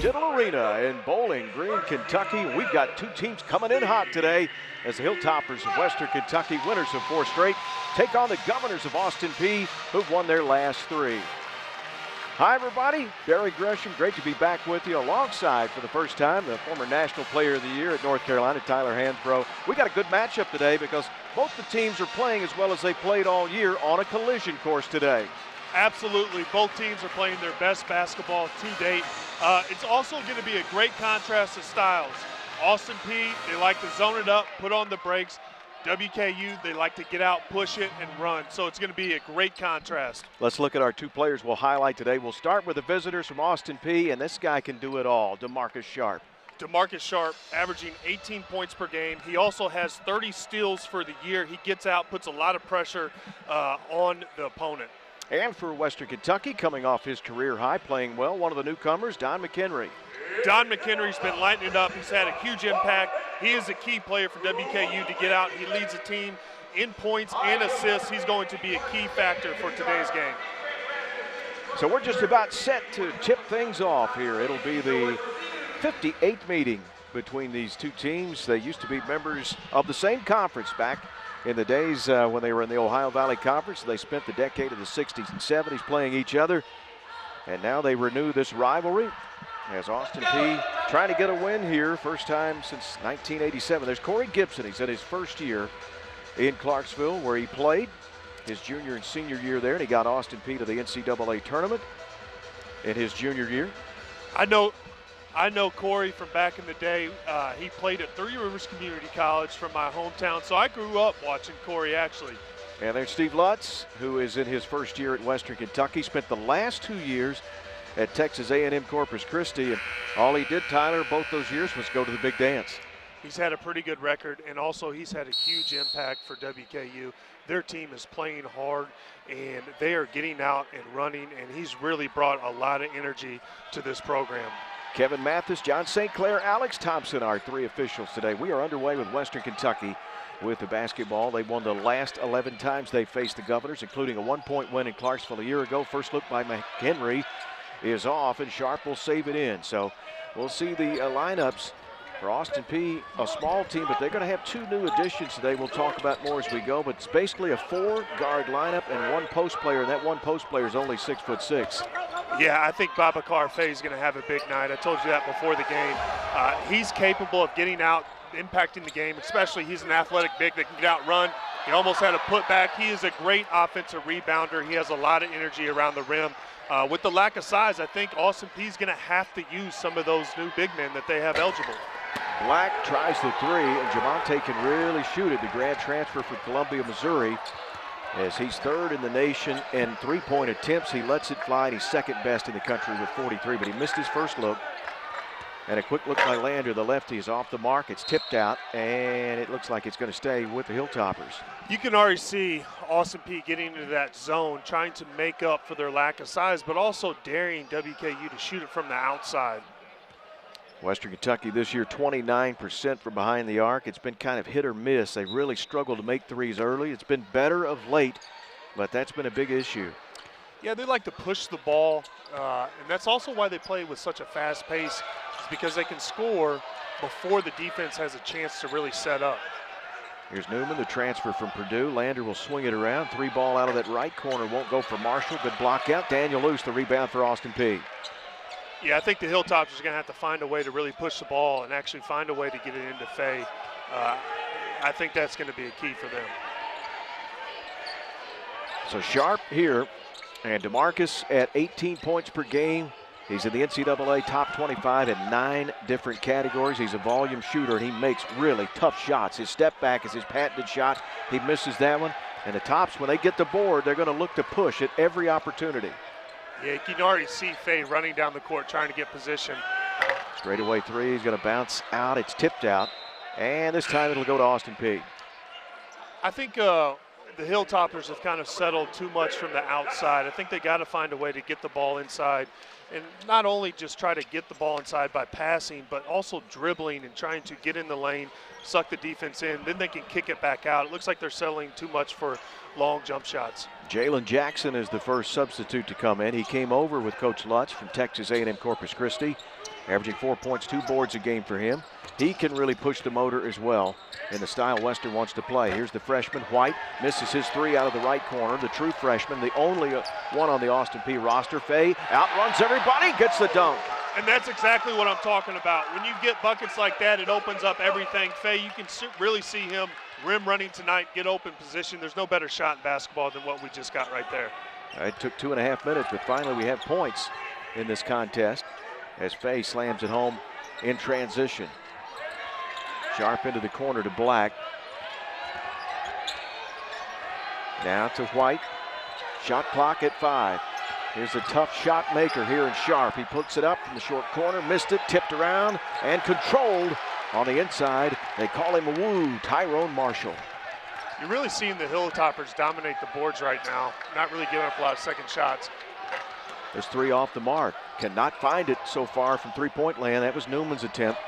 Diddle Arena in Bowling Green, Kentucky. We've got two teams coming in hot today as the Hilltoppers of Western Kentucky, winners of 4 straight, take on the Governors of Austin Peay, who've won their last 3. Hi, everybody. Barry Gresham, great to be back with you alongside, for the first time, the former National Player of the Year at North Carolina, Tyler Hansbrough. We got a good matchup today because both the teams are playing as well as they played all year on a collision course today. Absolutely. Both teams are playing their best basketball to date. It's also going to be a great contrast of styles. Austin Peay, they like to zone it up, put on the brakes. WKU, they like to get out, push it, and run. So it's going to be a great contrast. Let's look at our 2 players we'll highlight today. We'll start with the visitors from Austin Peay, and this guy can do it all, DeMarcus Sharp. DeMarcus Sharp averaging 18 points per game. He also has 30 steals for the year. He gets out, puts a lot of pressure on the opponent. And for Western Kentucky, coming off his career high, playing well, one of the newcomers, Don McHenry. Don McHenry's been lighting it up. He's had a huge impact. He is a key player for WKU to get out. He leads the team in points and assists. He's going to be a key factor for today's game. So we're just about set to tip things off here. It'll be the 58th meeting between these two teams. They used to be members of the same conference back in the days when they were in the Ohio Valley Conference. They spent the decade of the 60s and 70s playing each other. And now they renew this rivalry as Austin Peay trying to get a win here. First time since 1987. There's Corey Gibson. He's in his first year in Clarksville, where he played his junior and senior year there, and he got Austin Peay to the NCAA tournament in his junior year. I know Corey from back in the day. He played at Three Rivers Community College from my hometown, so I grew up watching Corey actually. And there's Steve Lutz, who is in his first year at Western Kentucky. Spent the last 2 years at Texas A&M Corpus Christi, and all he did, Tyler, both those years was go to the big dance. He's had a pretty good record, and also he's had a huge impact for WKU. Their team is playing hard, and they are getting out and running, and he's really brought a lot of energy to this program. Kevin Mathis, John St. Clair, Alex Thompson, our 3 officials today. We are underway with Western Kentucky with the basketball. They won the last 11 times they faced the Governors, including a 1-point win in Clarksville a year ago. First look by McHenry is off, and Sharp will save it in. So we'll see the lineups for Austin Peay, a small team, but they're going to have 2 new additions today. We'll talk about more as we go, but it's basically a 4-guard lineup and 1 post player, and that 1 post player is only 6'6". Yeah, I think Babacar Faye is going to have a big night. I told you that before the game. He's capable of getting out, impacting the game, especially he's an athletic big that can get out, run. He almost had a putback. He is a great offensive rebounder. He has a lot of energy around the rim. With the lack of size, I think Austin Peay is going to have to use some of those new big men that they have eligible. Black tries the 3, and Javante can really shoot it. The grad transfer from Columbia, Missouri, as he's 3rd in the nation in 3-point attempts. He lets it fly, and he's 2nd best in the country with 43, but he missed his first look. And a quick look by Lander, the lefty, is off the mark. It's tipped out, and it looks like it's going to stay with the Hilltoppers. You can already see Austin Peay getting into that zone, trying to make up for their lack of size, but also daring WKU to shoot it from the outside. Western Kentucky this year, 29% from behind the arc. It's been kind of hit or miss. They've really struggled to make threes early. It's been better of late, but that's been a big issue. Yeah, they like to push the ball, and that's also why they play with such a fast pace, is because they can score before the defense has a chance to really set up. Here's Newman, the transfer from Purdue. Lander will swing it around. 3 ball out of that right corner. Won't go for Marshall. Good block out. Daniel Luce, the rebound for Austin Peay. Yeah, I think the Hilltoppers are going to have to find a way to really push the ball and actually find a way to get it into Faye. I think that's going to be a key for them. So Sharp here, and DeMarcus at 18 points per game. He's in the NCAA top 25 in 9 different categories. He's a volume shooter, and he makes really tough shots. His step back is his patented shot. He misses that one. And the Tops, when they get the board, they're going to look to push at every opportunity. Yeah, you can already see Faye running down the court trying to get position. Straightaway 3, he's going to bounce out. It's tipped out, and this time it'll go to Austin Peay. I think the Hilltoppers have kind of settled too much from the outside. I think they got to find a way to get the ball inside and not only just try to get the ball inside by passing, but also dribbling and trying to get in the lane, suck the defense in, then they can kick it back out. It looks like they're settling too much for long jump shots. Jalen Jackson is the first substitute to come in. He came over with Coach Lutz from Texas A&M Corpus Christi, averaging 4 points, 2 boards a game for him. He can really push the motor as well in the style Western wants to play. Here's the freshman, White, misses his 3 out of the right corner. The true freshman, the only one on the Austin Peay roster. Fay outruns everybody, gets the dunk. And that's exactly what I'm talking about. When you get buckets like that, it opens up everything. Fay, you can really see him rim running tonight, get open position. There's no better shot in basketball than what we just got right there. It took 2.5 minutes, but finally we have points in this contest as Fay slams it home in transition. Sharp into the corner to Black. Now to White. Shot clock at 5. Here's a tough shot maker here in Sharp. He puts it up from the short corner, missed it, tipped around, and controlled on the inside. They call him a woo, Tyrone Marshall. You're really seeing the Hilltoppers dominate the boards right now, not really giving up a lot of second shots. There's 3 off the mark. Cannot find it so far from three-point land. That was Newman's attempt.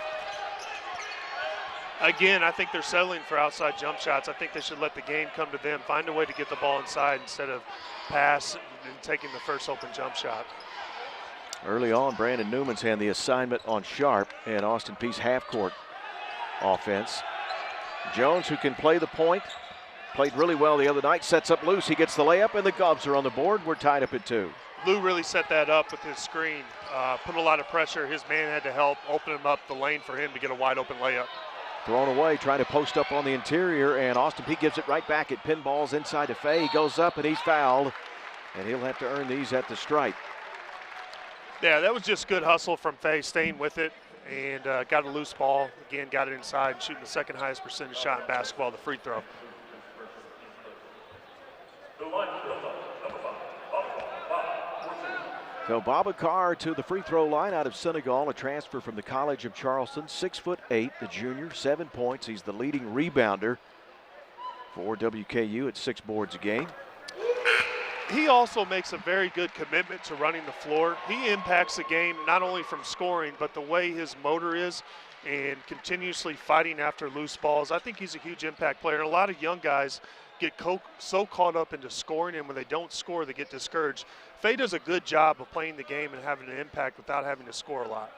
Again, I think they're settling for outside jump shots. I think they should let the game come to them, find a way to get the ball inside instead of pass and taking the first open jump shot. Early on, Brandon Newman's had the assignment on Sharp and Austin Peay's half-court offense. Jones, who can play the point, played really well the other night, sets up loose. He gets the layup, and the Govs are on the board. We're tied up at 2. Lou really set that up with his screen, put a lot of pressure. His man had to help open him up the lane for him to get a wide-open layup. Thrown away, trying to post up on the interior, and Austin Peay gives it right back. It pinballs inside to Fay. He goes up, and he's fouled, and he'll have to earn these at the stripe. Yeah, that was just good hustle from Fay, staying with it, and got a loose ball. Again, got it inside, and shooting the second highest percentage shot in basketball, the free throw. So Babacar to the free throw line out of Senegal, a transfer from the College of Charleston, 6'8", the junior, 7 points. He's the leading rebounder for WKU at 6 boards a game. He also makes a very good commitment to running the floor. He impacts the game not only from scoring, but the way his motor is and continuously fighting after loose balls. I think he's a huge impact player. And a lot of young guys get so caught up into scoring, and when they don't score, they get discouraged. Fay does a good job of playing the game and having an impact without having to score a lot.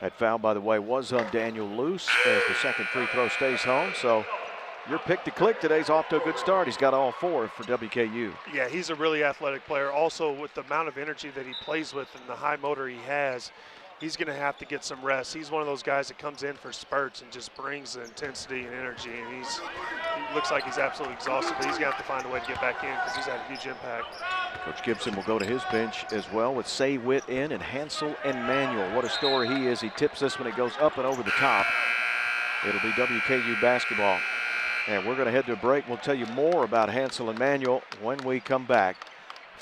That foul, by the way, was on Daniel Luce as the second free throw stays home. So your pick to click today's off to a good start. He's got all 4 for WKU. Yeah, he's a really athletic player. Also, with the amount of energy that he plays with and the high motor he has, he's going to have to get some rest. He's one of those guys that comes in for spurts and just brings the intensity and energy, and he looks like he's absolutely exhausted, but he's going to have to find a way to get back in because he's had a huge impact. Coach Gibson will go to his bench as well with Say Witt in and Hansel and Manuel. What a story he is. He tips this when it goes up and over the top. It'll be WKU basketball. And we're going to head to a break. We'll tell you more about Hansel and Manuel when we come back.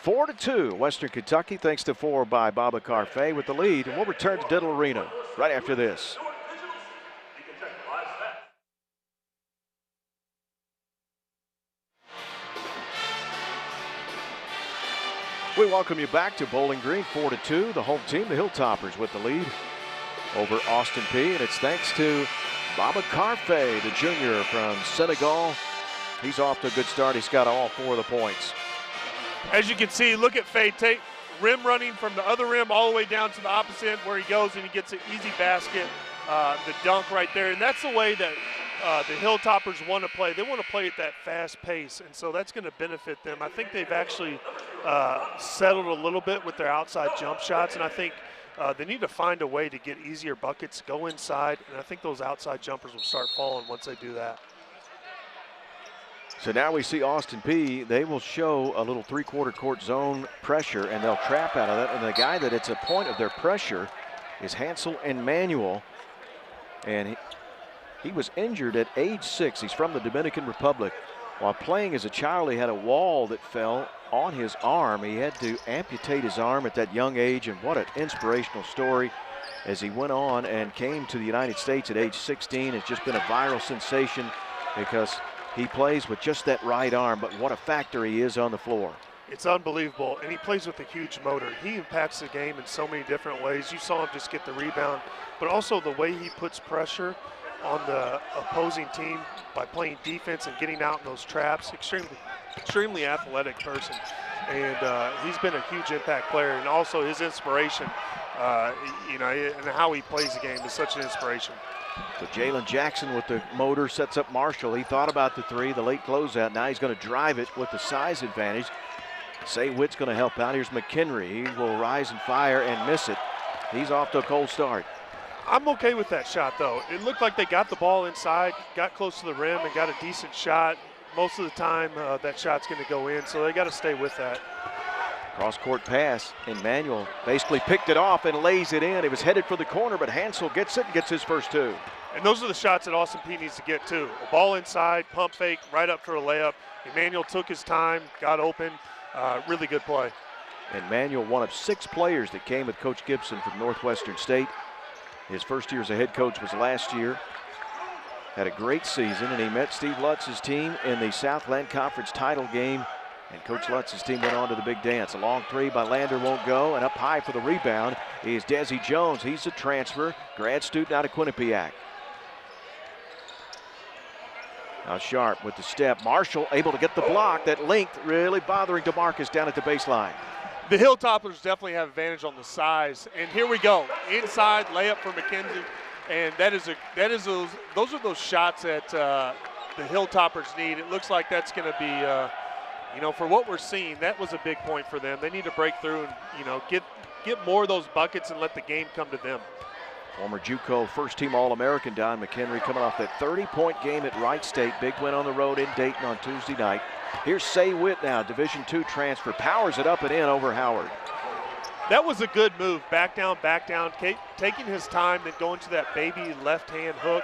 4-2, Western Kentucky, thanks to 4 by Babacar Fay with the lead. And we'll return to Diddle Arena right after this. We welcome you back to Bowling Green, 4-2. The home team, the Hilltoppers, with the lead over Austin Peay. And it's thanks to Babacar Fay, the junior from Senegal. He's off to a good start. He's got all 4 of the points. As you can see, look at Fay take rim running from the other rim all the way down to the opposite where he goes and he gets an easy basket, the dunk right there. And that's the way that the Hilltoppers want to play. They want to play at that fast pace, and so that's going to benefit them. I think they've actually settled a little bit with their outside jump shots, and I think they need to find a way to get easier buckets, go inside, and I think those outside jumpers will start falling once they do that. So now we see Austin Peay. They will show a little three-quarter court zone pressure, and they'll trap out of that. And the guy that it's a point of their pressure is Hansel and Manuel. And he was injured at age 6. He's from the Dominican Republic. While playing as a child, he had a wall that fell on his arm. He had to amputate his arm at that young age, and what an inspirational story as he went on and came to the United States at age 16. It's just been a viral sensation because he plays with just that right arm, but what a factor he is on the floor. It's unbelievable, and he plays with a huge motor. He impacts the game in so many different ways. You saw him just get the rebound, but also the way he puts pressure on the opposing team by playing defense and getting out in those traps. Extremely athletic person, and he's been a huge impact player, and also his inspiration, you know, and how he plays the game is such an inspiration. So Jalen Jackson with the motor sets up Marshall. He thought about the three, the late closeout. Now he's going to drive it with the size advantage. Say Witt's going to help out. Here's McHenry. He will rise and fire and miss it. He's off to a cold start. I'm okay with that shot, though. It looked like they got the ball inside, got close to the rim, and got a decent shot. Most of the time, that shot's going to go in, so they got to stay with that. Cross-court pass. Emmanuel basically picked it off and lays it in. It was headed for the corner, but Hansel gets it and gets his first two. And those are the shots that Austin Peay needs to get, too. A ball inside, pump fake, right up for a layup. Emmanuel took his time, got open. Really good play. Emmanuel, one of 6 players that came with Coach Gibson from Northwestern State. His first year as a head coach was last year. Had a great season, and he met Steve Lutz's team in the Southland Conference title game, and Coach Lutz's team went on to the big dance. A long three by Lander won't go, and up high for the rebound is Desi Jones. He's a transfer, grad student out of Quinnipiac. Now Sharp with the step. Marshall able to get the block. That length really bothering DeMarcus down at the baseline. The Hilltoppers definitely have advantage on the size, and here we go. Inside layup for McKenzie, and those are those shots that the Hilltoppers need. It looks like that's going to be, you know, for what we're seeing, that was a big point for them. They need to break through and, you know, get more of those buckets and let the game come to them. Former JUCO first-team All-American Don McHenry coming off that 30-point game at Wright State. Big win on the road in Dayton on Tuesday night. Here's Say Witt now, Division II transfer. Powers it up and in over Howard. That was a good move. Back down, taking his time, then going to that baby left-hand hook.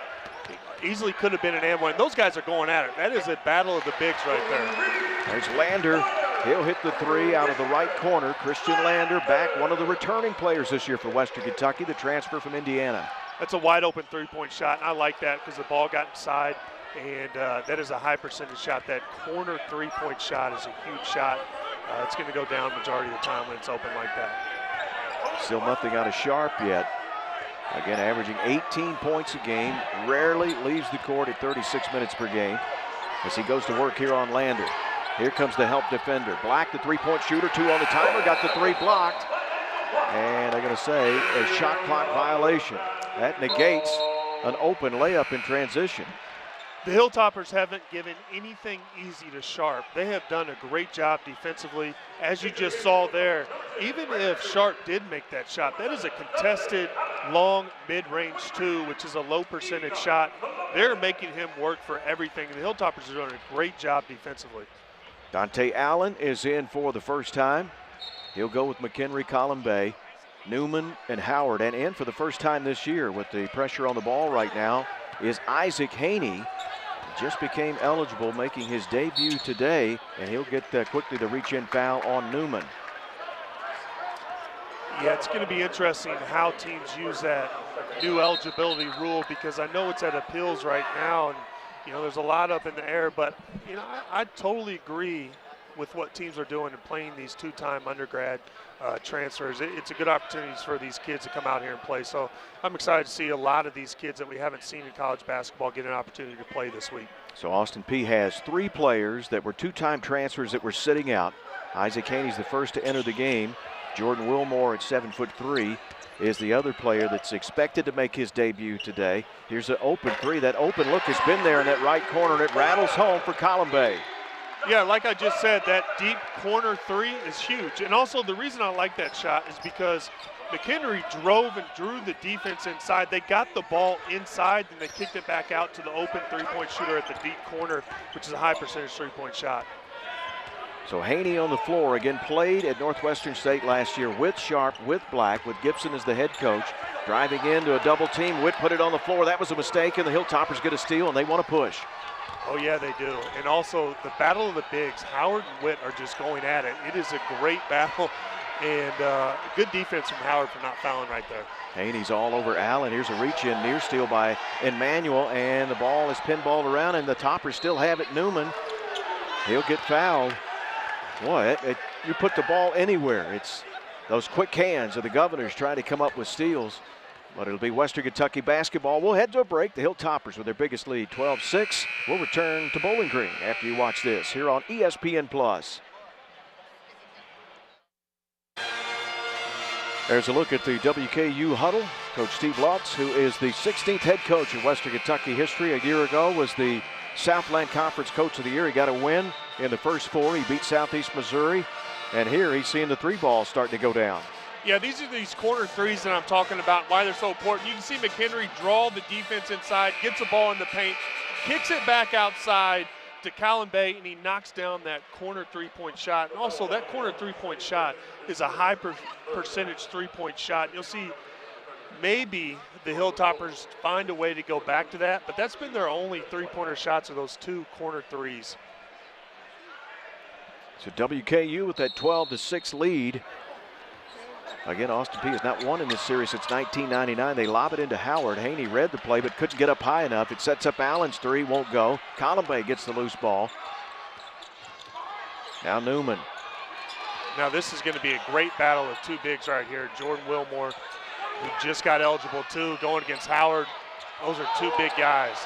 Easily could have been an and one. Those guys are going at it. That is a battle of the bigs right there. There's Lander. He'll hit the three out of the right corner. Christian Lander back, one of the returning players this year for Western Kentucky, the transfer from Indiana. That's a wide open three-point shot, and I like that because the ball got inside, and that is a high percentage shot. That corner three-point shot is a huge shot. It's going to go down majority of the time when it's open like that. Still nothing out of Sharp yet. Again, averaging 18 points a game, rarely leaves the court at 36 minutes per game as he goes to work here on Lander. Here comes the help defender. Black, the three-point shooter, 2 on the timer, got the 3 blocked. And they're going to say a shot clock violation. That negates an open layup in transition. The Hilltoppers haven't given anything easy to Sharp. They have done a great job defensively. As you just saw there, even if Sharp did make that shot, that is a contested, long, mid-range 2, which is a low percentage shot. They're making him work for everything. The Hilltoppers are doing a great job defensively. Dante Allen is in for the first time. He'll go with McHenry, Columbay, Newman, and Howard. And in for the first time this year with the pressure on the ball right now is Isaac Haney. Just became eligible, making his debut today, and he'll get quickly the reach-in foul on Newman. Yeah, it's going to be interesting how teams use that new eligibility rule, because I know it's at appeals right now, and you know there's a lot up in the air, but you know I totally agree with what teams are doing and playing these 2-time undergrad transfers. It's a good opportunity for these kids to come out here and play. So I'm excited to see a lot of these kids that we haven't seen in college basketball get an opportunity to play this week. So Austin Peay has 3 players that were 2-time transfers that were sitting out. Isaac Haney's the first to enter the game. Jordan Wilmore at 7'3" is the other player that's expected to make his debut today. Here's an open 3. That open look has been there in that right corner, and it rattles home for Columbay. Yeah, like I just said, that deep corner 3 is huge. And also the reason I like that shot is because McHenry drove and drew the defense inside. They got the ball inside, and they kicked it back out to the open three-point shooter at the deep corner, which is a high percentage three-point shot. So Haney on the floor, again played at Northwestern State last year with Sharp, with Black, with Gibson as the head coach. Driving into a double team, Witt put it on the floor. That was a mistake, and the Hilltoppers get a steal, and they want to push. Oh yeah, they do. And also the battle of the bigs, Howard and Witt are just going at it. It is a great battle, and good defense from Howard for not fouling right there. Haney's all over Allen. Here's a reach-in near steal by Emmanuel, and the ball is pinballed around, and the Toppers still have it. Newman, he'll get fouled. Boy, you put the ball anywhere. It's those quick hands of the Governors trying to come up with steals. But it'll be Western Kentucky basketball. We'll head to a break. The Hilltoppers with their biggest lead, 12-6. We'll return to Bowling Green after you watch this here on ESPN+. There's a look at the WKU huddle. Coach Steve Lutz, who is the 16th head coach in Western Kentucky history. A year ago was the Southland Conference Coach of the Year. He got a win in the first 4. He beat Southeast Missouri. And here he's seeing the 3 balls starting to go down. Yeah, these are these corner threes that I'm talking about, why they're so important. You can see McHenry draw the defense inside, gets the ball in the paint, kicks it back outside to Colin Bay, and he knocks down that corner three-point shot. And also, that corner three-point shot is a high percentage three-point shot. You'll see maybe the Hilltoppers find a way to go back to that, but that's been their only three-pointer shots of those 2 corner threes. So WKU with that 12-6 lead. Again, Austin Peay has not won in this series since 1999. They lob it into Howard. Haney read the play but couldn't get up high enough. It sets up Allen's 3, won't go. Colin Bay gets the loose ball. Now Newman. Now this is going to be a great battle of 2 bigs right here. Jordan Wilmore, who just got eligible too, going against Howard. Those are 2 big guys.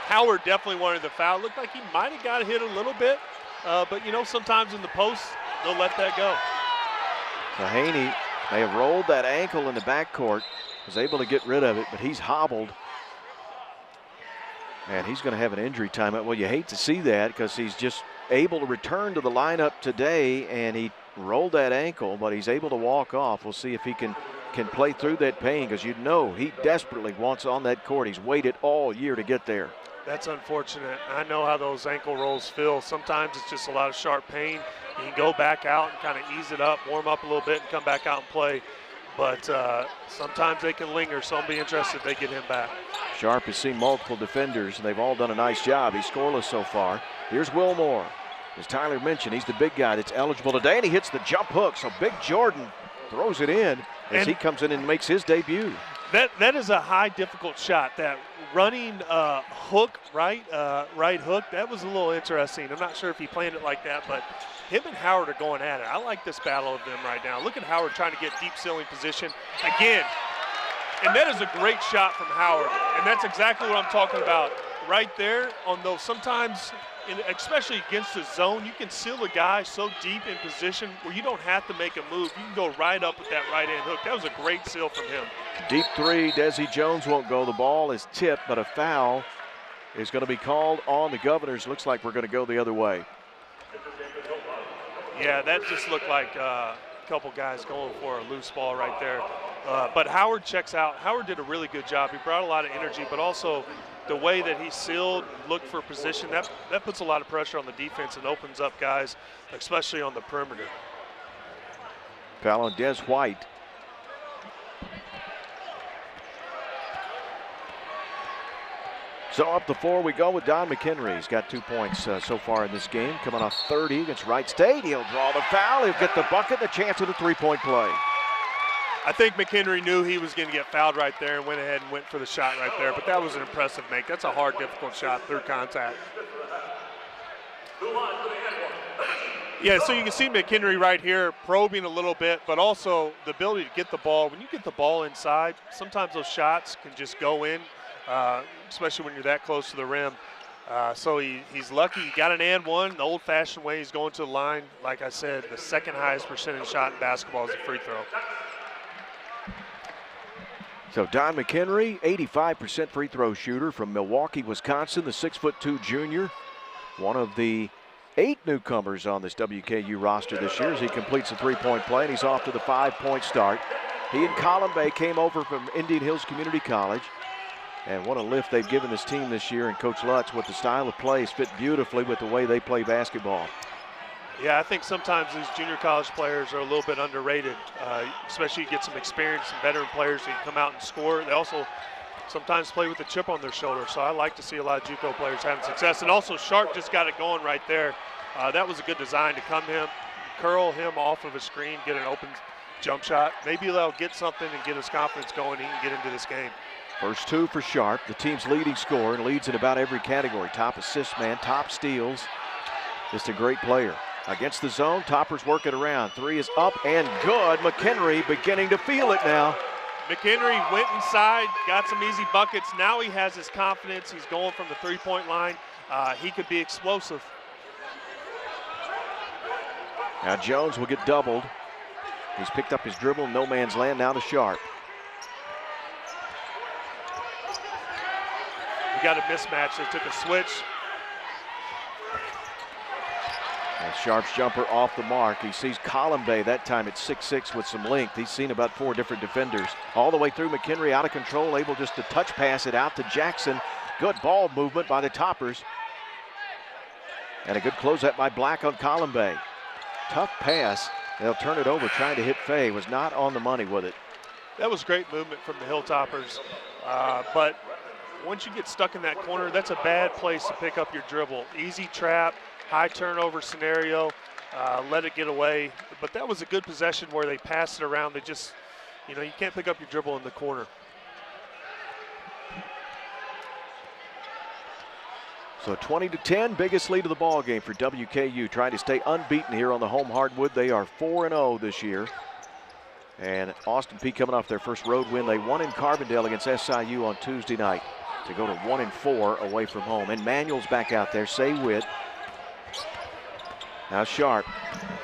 Howard definitely wanted the foul. Looked like he might have got hit a little bit, but you know, sometimes in the post, they'll let that go. So Haney may have rolled that ankle in the backcourt, was able to get rid of it, but he's hobbled. And he's going to have an injury timeout. Well, you hate to see that because he's just able to return to the lineup today, and he rolled that ankle, but he's able to walk off. We'll see if he can play through that pain, because you know he desperately wants on that court. He's waited all year to get there. That's unfortunate. I know how those ankle rolls feel. Sometimes it's just a lot of sharp pain. You can go back out and kind of ease it up, warm up a little bit, and come back out and play. But sometimes they can linger, so I'll be interested if they get him back. Sharp has seen multiple defenders, and they've all done a nice job. He's scoreless so far. Here's Wilmore. As Tyler mentioned, he's the big guy that's eligible today, and he hits the jump hook. So Big Jordan throws it in as he comes in and makes his debut. That is a high difficult shot. That running hook, right hook, that was a little interesting. I'm not sure if he planned it like that, but him and Howard are going at it. I like this battle of them right now. Look at Howard trying to get deep ceiling position again. And that is a great shot from Howard. And that's exactly what I'm talking about. Right there on those, sometimes, especially against the zone, you can seal a guy so deep in position where you don't have to make a move. You can go right up with that right-hand hook. That was a great seal from him. Deep 3, Desi Jones won't go. The ball is tipped, but a foul is going to be called on the Governors. Looks like we're going to go the other way. Yeah, that just looked like a couple guys going for a loose ball right there. But Howard checks out. Howard did a really good job. He brought a lot of energy, but also the way that he sealed, looked for position, that puts a lot of pressure on the defense and opens up guys, especially on the perimeter. Foul on Des White. So up the floor we go with Don McHenry. He's got 2 points so far in this game. Coming off 30 against Wright State. He'll draw the foul. He'll get the bucket, the chance of the 3-point play. I think McHenry knew he was going to get fouled right there and went ahead and went for the shot right there. But that was an impressive make. That's a hard, difficult shot through contact. Yeah, so you can see McHenry right here probing a little bit, but also the ability to get the ball. When you get the ball inside, sometimes those shots can just go in, especially when you're that close to the rim. So he's lucky. He got an and one the old-fashioned way. He's going to the line. Like I said, the second highest percentage shot in basketball is a free throw. So Don McHenry, 85% free throw shooter from Milwaukee, Wisconsin, the 6'2" junior. One of the 8 newcomers on this WKU roster this year as he completes a 3-point play, and he's off to the 5-point start. He and Colin Bay came over from Indian Hills Community College. And what a lift they've given this team this year. And Coach Lutz, with the style of play, has fit beautifully with the way they play basketball. Yeah, I think sometimes these junior college players are a little bit underrated, especially you get some experienced and veteran players who can come out and score. They also sometimes play with a chip on their shoulder, so I like to see a lot of JUCO players having success. And also Sharp just got it going right there. That was a good design to curl him off of a screen, get an open jump shot. Maybe they'll get something and get his confidence going. He can get into this game. First 2 for Sharp, the team's leading scorer, and leads in about every category. Top assist man, top steals. Just a great player. against the zone. Toppers work it around. Three is up and good. McHenry beginning to feel it now. McHenry went inside, got some easy buckets. Now he has his confidence. He's going from the three-point line. He could be explosive. Now Jones will get doubled. He's picked up his dribble, no man's land, now to Sharp. We got a mismatch. They took a switch. And Sharp's jumper off the mark. He sees Columbe that time at 6'6" with some length. He's seen about 4 different defenders. All the way through, McHenry out of control, able just to touch pass it out to Jackson. Good ball movement by the Toppers. And a good closeout by Black on Columbe. Tough pass. They'll turn it over, trying to hit Fay. Was not on the money with it. That was great movement from the Hilltoppers. But once you get stuck in that corner, that's a bad place to pick up your dribble. Easy trap, high turnover scenario, let it get away. But that was a good possession where they passed it around. They just, you can't pick up your dribble in the corner. So 20-10, biggest lead of the ball game for WKU, trying to stay unbeaten here on the home hardwood. They are 4-0 this year. And Austin Peay coming off their first road win. They won in Carbondale against SIU on Tuesday night to go to 1-4 away from home. And Manuel's back out there, Say Witt. Now Sharp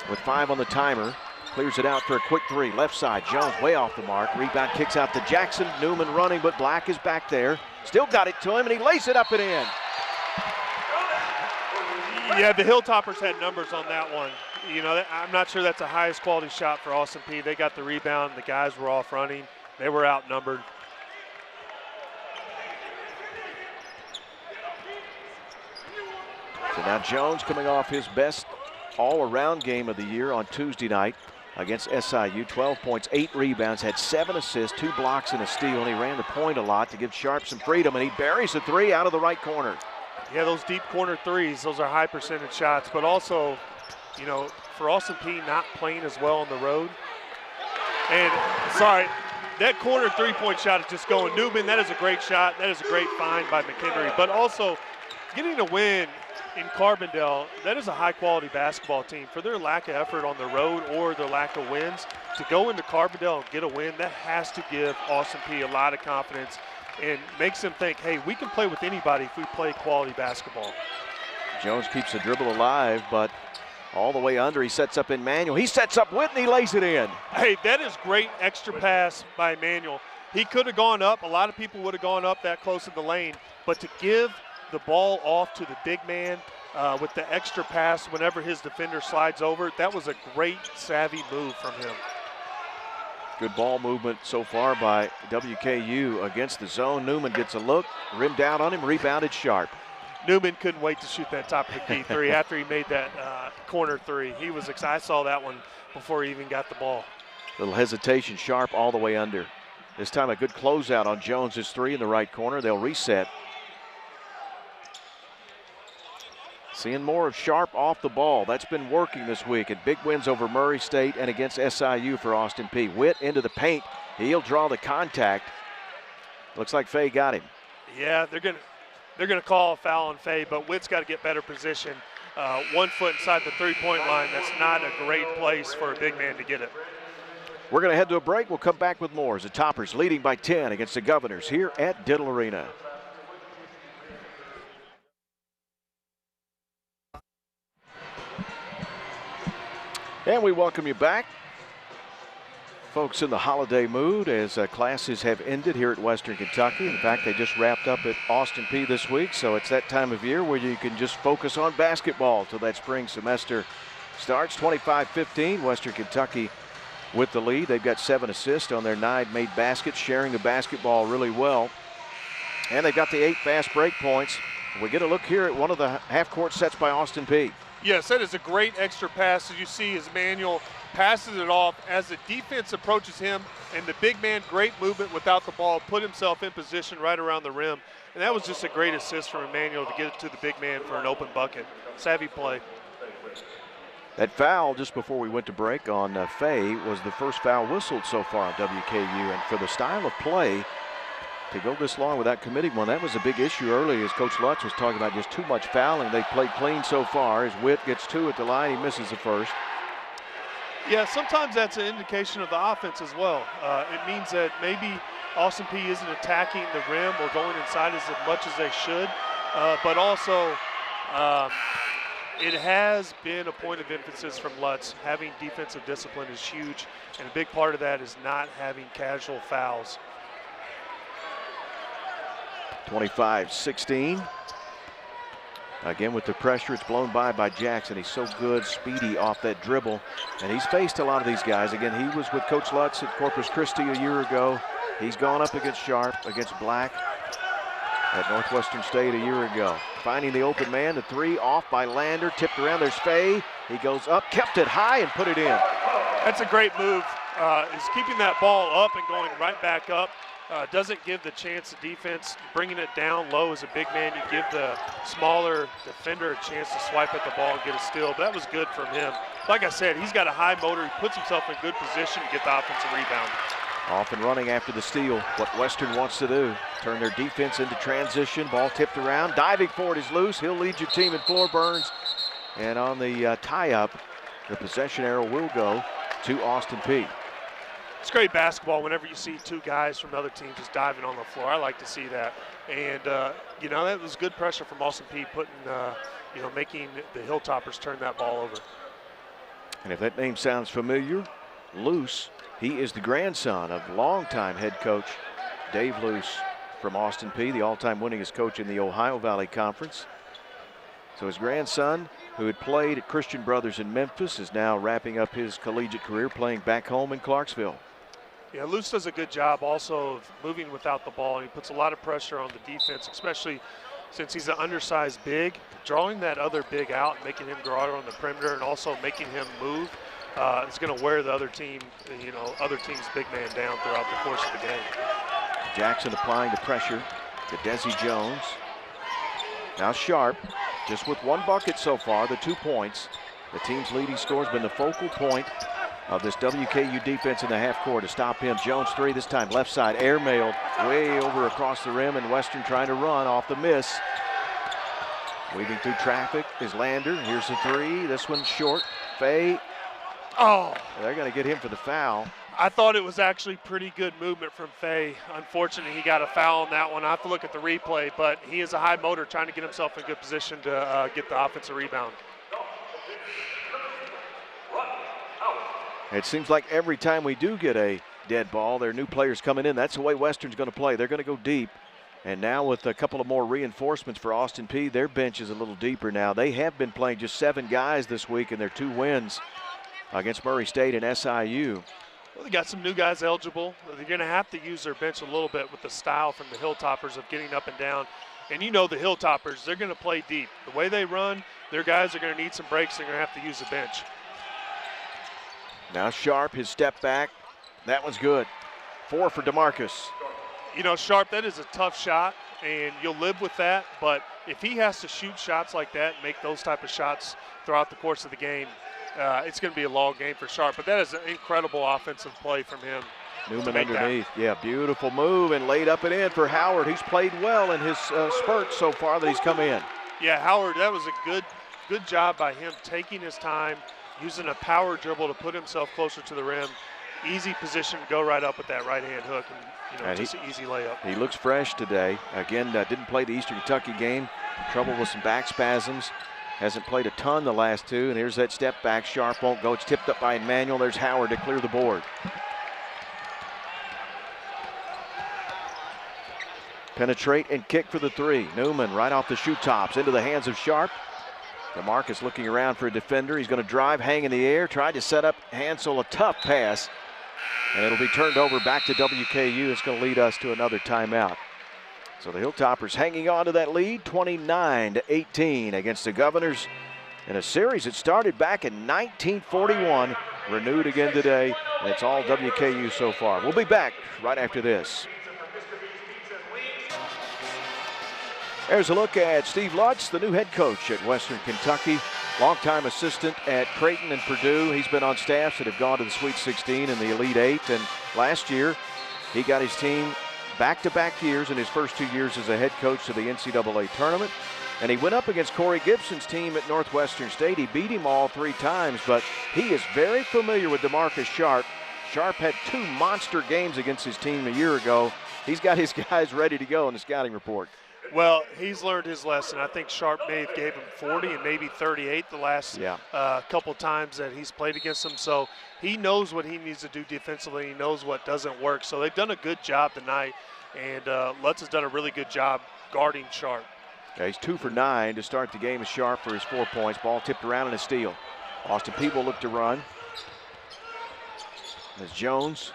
with 5 on the timer. Clears it out for a quick three. Left side, Jones way off the mark. Rebound kicks out to Jackson. Newman running, but Black is back there. Still got it to him, and he lays it up and in. Yeah, the Hilltoppers had numbers on that one. I'm not sure that's the highest quality shot for Austin Peay. They got the rebound. The guys were off running. They were outnumbered. So now Jones coming off his best all-around game of the year on Tuesday night against SIU. 12 points, 8 rebounds, had 7 assists, 2 blocks and a steal, and he ran the point a lot to give Sharp some freedom, and he buries a 3 out of the right corner. Yeah, those deep corner threes, those are high percentage shots, but also, for Austin Peay not playing as well on the road. And, sorry, that corner three-point shot is just going. Newman, that is a great shot. That is a great find by McHenry. But also, getting a win in Carbondale, that is a high-quality basketball team. For their lack of effort on the road or their lack of wins, to go into Carbondale and get a win, that has to give Austin Peay a lot of confidence and makes them think, hey, we can play with anybody if we play quality basketball. Jones keeps the dribble alive, but all the way under. He sets up Emmanuel. He sets up Whitney, he lays it in. Hey, that is great extra pass by Emmanuel. He could have gone up. A lot of people would have gone up that close in the lane, but to give the ball off to the big man with the extra pass whenever his defender slides over, that was a great, savvy move from him. Good ball movement so far by WKU against the zone. Newman gets a look, rimmed out on him, rebounded Sharp. Newman couldn't wait to shoot that top of the key three after he made that corner three. He was excited. I saw that one before he even got the ball. Little hesitation, Sharp all the way under. This time a good closeout on Jones's 3 in the right corner. They'll reset. Seeing more of Sharp off the ball. That's been working this week, and big wins over Murray State and against SIU for Austin Peay. Witt into the paint. He'll draw the contact. Looks like Fay got him. Yeah, they're gonna call a foul on Fay, but Witt's got to get better position. 1 foot inside the three-point line. That's not a great place for a big man to get it. We're going to head to a break. We'll come back with more as the Toppers leading by 10 against the Governors here at Diddle Arena. And we welcome you back. Folks in the holiday mood as classes have ended here at Western Kentucky. In fact, they just wrapped up at Austin Peay this week, so it's that time of year where you can just focus on basketball till that spring semester starts. 25-15, Western Kentucky with the lead. They've got 7 assists on their 9 made baskets, sharing the basketball really well. And they've got the 8 fast break points. We get a look here at one of the half-court sets by Austin Peay. Yes, that is a great extra pass. As you see, as Manuel passes it off as the defense approaches him, and the big man, great movement without the ball, put himself in position right around the rim. And that was just a great assist from Emmanuel to get it to the big man for an open bucket. Savvy play. That foul just before we went to break on Fay was the first foul whistled so far on WKU. And for the style of play to go this long without committing one. That was a big issue early, as Coach Lutz was talking about just too much fouling. They played clean so far. As Witt gets 2 at the line, he misses the first. Yeah, sometimes that's an indication of the offense as well. It means that maybe Austin Peay isn't attacking the rim or going inside as much as they should, but also it has been a point of emphasis from Lutz. Having defensive discipline is huge, and a big part of that is not having casual fouls. 25-16. Again, with the pressure, it's blown by Jackson. He's so good, speedy off that dribble, and he's faced a lot of these guys. Again, he was with Coach Lutz at Corpus Christi a year ago. He's gone up against Sharp, against Black at Northwestern State a year ago. Finding the open man, the 3 off by Lander, tipped around. There's Fay. He goes up, kept it high, and put it in. That's a great move. Is keeping that ball up and going right back up. Doesn't give the chance to defense. Bringing it down low as a big man, you give the smaller defender a chance to swipe at the ball and get a steal. But that was good from him. Like I said, he's got a high motor. He puts himself in good position to get the offensive rebound. Off and running after the steal, what Western wants to do. Turn their defense into transition. Ball tipped around. Diving forward is loose. He'll lead your team in floor burns. And on the tie-up, the possession arrow will go to Austin Peay. It's great basketball whenever you see 2 guys from the other team just diving on the floor. I like to see that. And, you know, that was good pressure from Austin Peay, putting, you know, making the Hilltoppers turn that ball over. And if that name sounds familiar, Luce, he is the grandson of longtime head coach Dave Luce from Austin Peay, the all-time winningest coach in the Ohio Valley Conference. So his grandson, who had played at Christian Brothers in Memphis, is now wrapping up his collegiate career playing back home in Clarksville. Yeah, Luce does a good job also of moving without the ball. He puts a lot of pressure on the defense, especially since he's an undersized big. Drawing that other big out, making him go out on the perimeter, and also making him move, it's going to wear the other team, you know, other team's big man down throughout the course of the game. Jackson applying the pressure to Desi Jones. Now Sharp, just with 1 bucket so far, the 2 points. The team's leading score has been the focal point of this WKU defense in the half court to stop him. Jones 3 this time, left side, airmailed way over across the rim, and Western trying to run off the miss. Weaving through traffic is Lander. Here's the 3. This one's short. Fay. Oh, they're going to get him for the foul. I thought it was actually pretty good movement from Fay. Unfortunately, he got a foul on that one. I have to look at the replay, but he is a high motor trying to get himself in good position to get the offensive rebound. It seems like every time we do get a dead ball, there are new players coming in. That's the way Western's going to play. They're going to go deep. And now with a couple of more reinforcements for Austin Peay, their bench is a little deeper now. They have been playing just 7 guys this week in their 2 wins against Murray State and SIU. Well, they got some new guys eligible. They're going to have to use their bench a little bit with the style from the Hilltoppers of getting up and down. And you know the Hilltoppers, they're going to play deep. The way they run, their guys are going to need some breaks. They're going to have to use the bench. Now Sharp, his step back. That one's good. 4 for DeMarcus. You know, Sharp, that is a tough shot, and you'll live with that. But if he has to shoot shots like that, make those type of shots throughout the course of the game, it's going to be a long game for Sharp. But that is an incredible offensive play from him. Newman underneath. Yeah, beautiful move and laid up and in for Howard. He's played well in his spurts so far that he's come in. Yeah, Howard, that was a good job by him taking his time, using a power dribble to put himself closer to the rim. Easy position to go right up with that right-hand hook, and you know, just an easy layup. He looks fresh today. Again, didn't play the Eastern Kentucky game. Trouble with some back spasms. Hasn't played a ton the last 2, and here's that step back. Sharp won't go. It's tipped up by Emmanuel. There's Howard to clear the board. Penetrate and kick for the 3. Newman right off the shoe tops into the hands of Sharp. DeMarcus looking around for a defender. He's going to drive, hang in the air, tried to set up Hansel, a tough pass. And it'll be turned over back to WKU. It's going to lead us to another timeout. So the Hilltoppers hanging on to that lead, 29-18 against the Governors in a series that started back in 1941, renewed again today. And it's all WKU so far. We'll be back right after this. There's a look at Steve Lutz, the new head coach at Western Kentucky, longtime assistant at Creighton and Purdue. He's been on staffs that have gone to the Sweet 16 and the Elite 8. And last year, he got his team back-to-back years in his first 2 years as a head coach of the NCAA tournament. And he went up against Corey Gibson's team at Northwestern State. He beat him all 3 times, but he is very familiar with DeMarcus Sharp. Sharp had 2 monster games against his team a year ago. He's got his guys ready to go in the scouting report. Well, he's learned his lesson. I think Sharp may have gave him 40 and maybe 38 the last couple times that he's played against him. So he knows what he needs to do defensively. He knows what doesn't work. So they've done a good job tonight, and Lutz has done a really good job guarding Sharp. Yeah, he's 2 for 9 to start the game as Sharp for his 4 points. Ball tipped around and a steal. Austin Peay will look to run. As Jones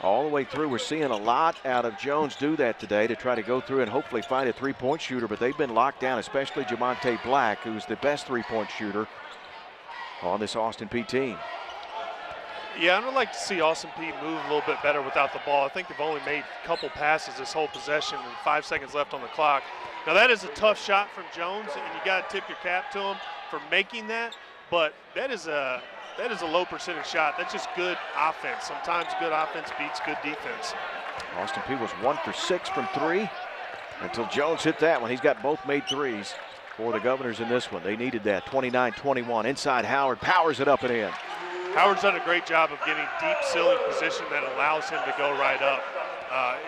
all the way through. We're seeing a lot out of Jones do that today to try to go through and hopefully find a 3-point shooter, but they've been locked down, especially Jamonte Black, who's the best 3-point shooter on this Austin Peay team. Yeah, I'd like to see Austin Peay move a little bit better without the ball. I think they've only made a couple passes this whole possession and 5 seconds left on the clock. Now that is a tough shot from Jones, and you got to tip your cap to him for making that, but that is a low percentage shot. That's just good offense. Sometimes good offense beats good defense. Austin Peay was 1 for 6 from 3 until Jones hit that one. He's got both made threes for the Governors in this one. They needed that. 29-21. Inside Howard powers it up and in. Howard's done a great job of getting deep ceiling position that allows him to go right up.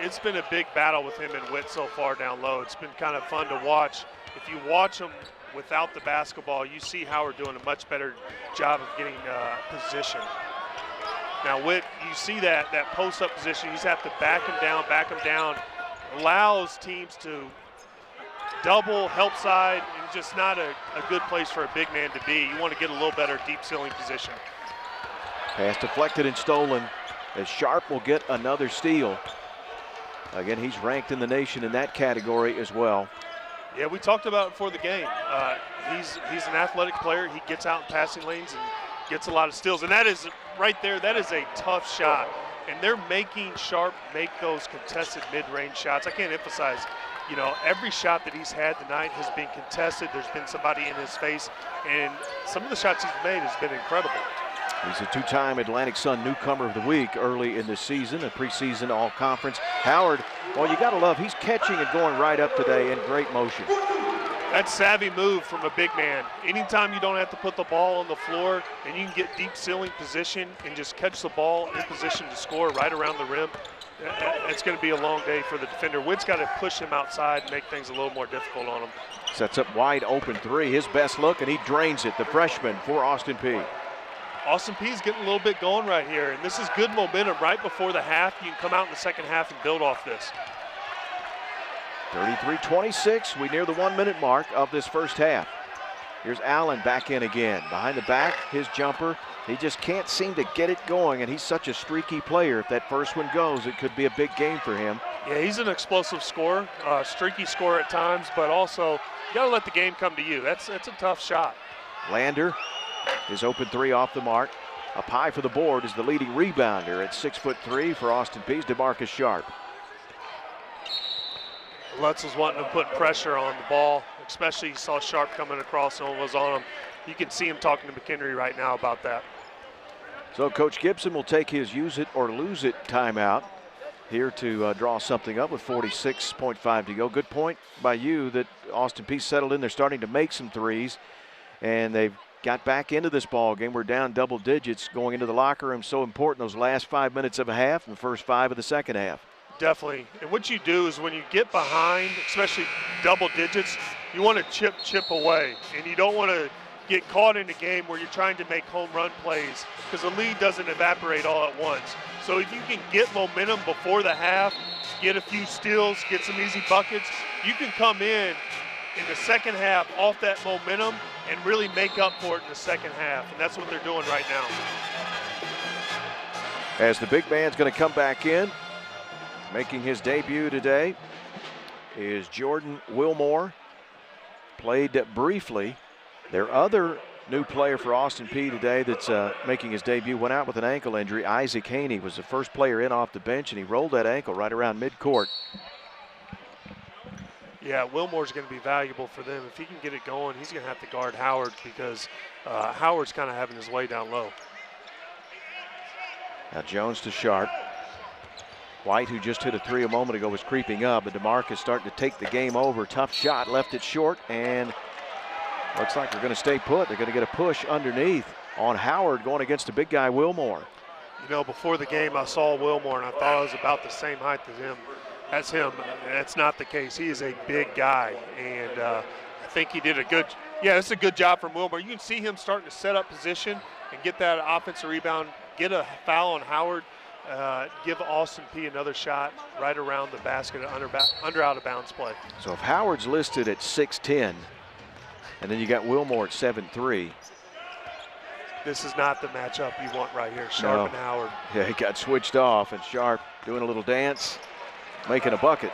It's been a big battle with him and Witt so far down low. It's been kind of fun to watch. If you watch him without the basketball, you see Howard doing a much better job of getting position. Now Witt, you see that post-up position, he's have to back him down, allows teams to double, help side, and just not a good place for a big man to be. You want to get a little better deep ceiling position. Pass deflected and stolen as Sharp will get another steal. Again, he's ranked in the nation in that category as well. Yeah, we talked about it before the game. He's an athletic player. He gets out in passing lanes and gets a lot of steals. And that is right there, that is a tough shot. And they're making Sharp make those contested mid-range shots. I can't emphasize, you know, every shot that he's had tonight has been contested. There's been somebody in his face. And some of the shots he's made has been incredible. He's a 2-time Atlantic Sun Newcomer of the Week early in the season, a preseason all-conference. Howard, well, you got to love, he's catching and going right up today in great motion. That's savvy move from a big man. Anytime you don't have to put the ball on the floor and you can get deep ceiling position and just catch the ball in position to score right around the rim, it's going to be a long day for the defender. Witt's got to push him outside and make things a little more difficult on him. Sets up wide open 3, his best look, and he drains it, the freshman for Austin Peay. Austin Peay's getting a little bit going right here, and this is good momentum right before the half. You can come out in the second half and build off this. 33-26, we near the 1-minute mark of this first half. Here's Allen back in again. Behind the back, his jumper. He just can't seem to get it going, and he's such a streaky player. If that first one goes, it could be a big game for him. Yeah, he's an explosive scorer, streaky scorer at times, but also you got to let the game come to you. That's a tough shot. Lander, his open 3 off the mark. Up high for the board is the leading rebounder at 6'3" for Austin Peay's DeMarcus Sharp. Lutz was wanting to put pressure on the ball, especially he saw Sharp coming across and was on him. You can see him talking to McHenry right now about that. So Coach Gibson will take his use it or lose it timeout here to draw something up with 46.5 to go. Good point by you that Austin Peay settled in. They're starting to make some threes, and they've got back into this ball game. We're down double digits going into the locker room. So important those last 5 minutes of a half and the first 5 of the second half. Definitely. And what you do is when you get behind, especially double digits, you want to chip away. And you don't want to get caught in a game where you're trying to make home run plays because the lead doesn't evaporate all at once. So if you can get momentum before the half, get a few steals, get some easy buckets, you can come in the second half off that momentum and really make up for it in the second half. And that's what they're doing right now. As the big man's going to come back in, making his debut today is Jordan Wilmore. Played briefly. Their other new player for Austin Peay today that's making his debut went out with an ankle injury. Isaac Haney was the first player in off the bench, and he rolled that ankle right around midcourt. Yeah, Wilmore's going to be valuable for them. If he can get it going, he's going to have to guard Howard because Howard's kind of having his way down low. Now Jones to Sharp. White, who just hit a three a moment ago, was creeping up, but DeMarcus starting to take the game over. Tough shot, left it short, and looks like they're going to stay put. They're going to get a push underneath on Howard going against the big guy, Wilmore. You know, before the game, I saw Wilmore, and I thought I was about the same height as him. That's not the case. He is a big guy, and I think he did it's a good job from Wilmore. You can see him starting to set up position and get that offensive rebound, get a foul on Howard, give Austin Peay another shot right around the basket under out of bounds play. So if Howard's listed at 6'10", and then you got Wilmore at 7'3". This is not the matchup you want right here, Sharp and Howard. Yeah, he got switched off, and Sharp doing a little dance, making a bucket.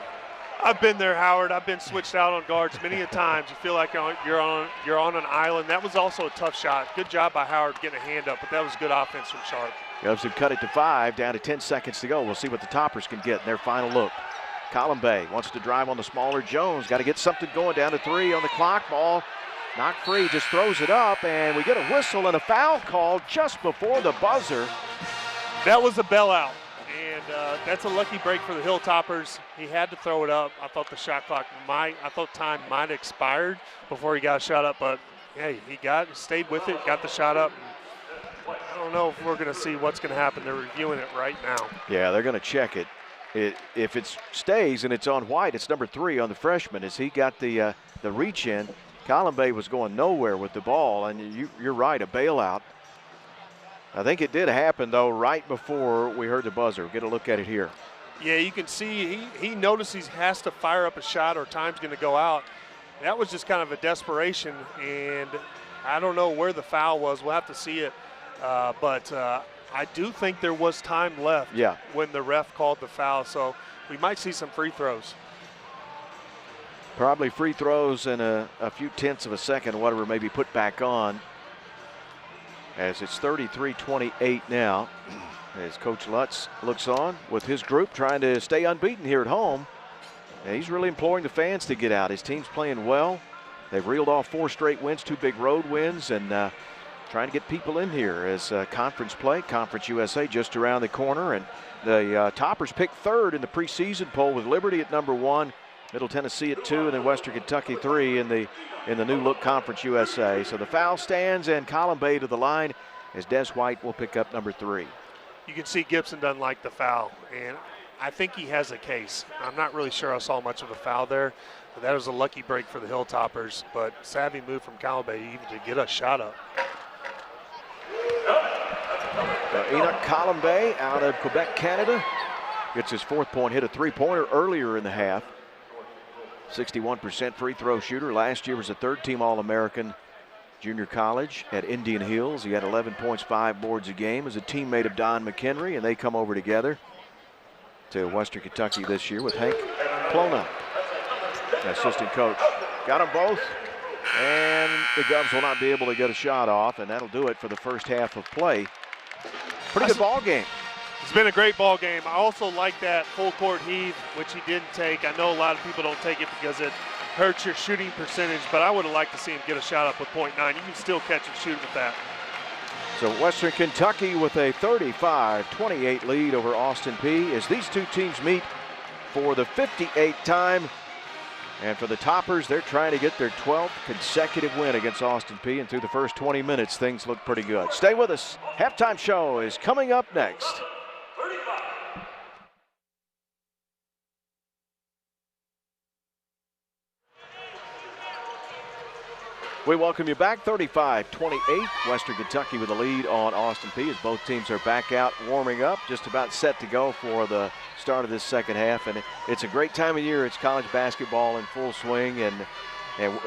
I've been there, Howard. I've been switched out on guards many a times. You feel like you're on an island. That was also a tough shot. Good job by Howard getting a hand up, but that was good offense from Sharp. Cubs have cut it to 5, down to 10 seconds to go. We'll see what the Toppers can get in their final look. Columbay wants to drive on the smaller Jones. Got to get something going, down to 3 on the clock. Ball knocked free, just throws it up, and we get a whistle and a foul called just before the buzzer. That was a bailout, and that's a lucky break for the Hilltoppers. He had to throw it up. I thought the shot clock time might have expired before he got shot up, but hey, he stayed with it, got the shot up. I don't know if we're going to see what's going to happen. They're reviewing it right now. Yeah, they're going to check it. If it stays and it's on White, it's number 3 on the freshman as he got the reach in. Columbay was going nowhere with the ball, and you're right, a bailout. I think it did happen, though, right before we heard the buzzer. Get a look at it here. Yeah, you can see he noticed he has to fire up a shot or time's going to go out. That was just kind of a desperation, and I don't know where the foul was. We'll have to see it. But I do think there was time left when the ref called the foul, so we might see some free throws. Probably free throws in a few tenths of a second, whatever may be put back on. As it's 33-28 now, as Coach Lutz looks on with his group trying to stay unbeaten here at home. And he's really imploring the fans to get out. His team's playing well. They've reeled off 4 straight wins, 2 big road wins, and trying to get people in here as conference play. Conference USA just around the corner, and the Toppers picked 3rd in the preseason poll with Liberty at number 1. Middle Tennessee at 2, and then Western Kentucky 3 in the new look Conference USA. So the foul stands, and Columbay to the line as Des White will pick up number 3. You can see Gibson doesn't like the foul, and I think he has a case. I'm not really sure I saw much of a foul there, but that was a lucky break for the Hilltoppers. But savvy move from Columbay even to get a shot up. Enoch Columbay out of Quebec, Canada, gets his 4th point, hit a 3-pointer earlier in the half. 61% free throw shooter. Last year was a 3rd-team All-American junior college at Indian Hills. He had 11 points, 5 boards a game as a teammate of Don McHenry, and they come over together to Western Kentucky this year with Hank Plona, assistant coach. Got them both, and the Govs will not be able to get a shot off, and that'll do it for the first half of play. Pretty good ball game. It's been a great ball game. I also like that full court heave, which he didn't take. I know a lot of people don't take it because it hurts your shooting percentage, but I would have liked to see him get a shot up with .9. You can still catch and shoot with that. So Western Kentucky with a 35-28 lead over Austin Peay as these two teams meet for the 58th time. And for the Toppers, they're trying to get their 12th consecutive win against Austin Peay. And through the first 20 minutes, things look pretty good. Stay with us. Halftime show is coming up next. We welcome you back. 35-28, Western Kentucky with the lead on Austin Peay as both teams are back out warming up, just about set to go for the start of this second half. And it's a great time of year. It's college basketball in full swing, and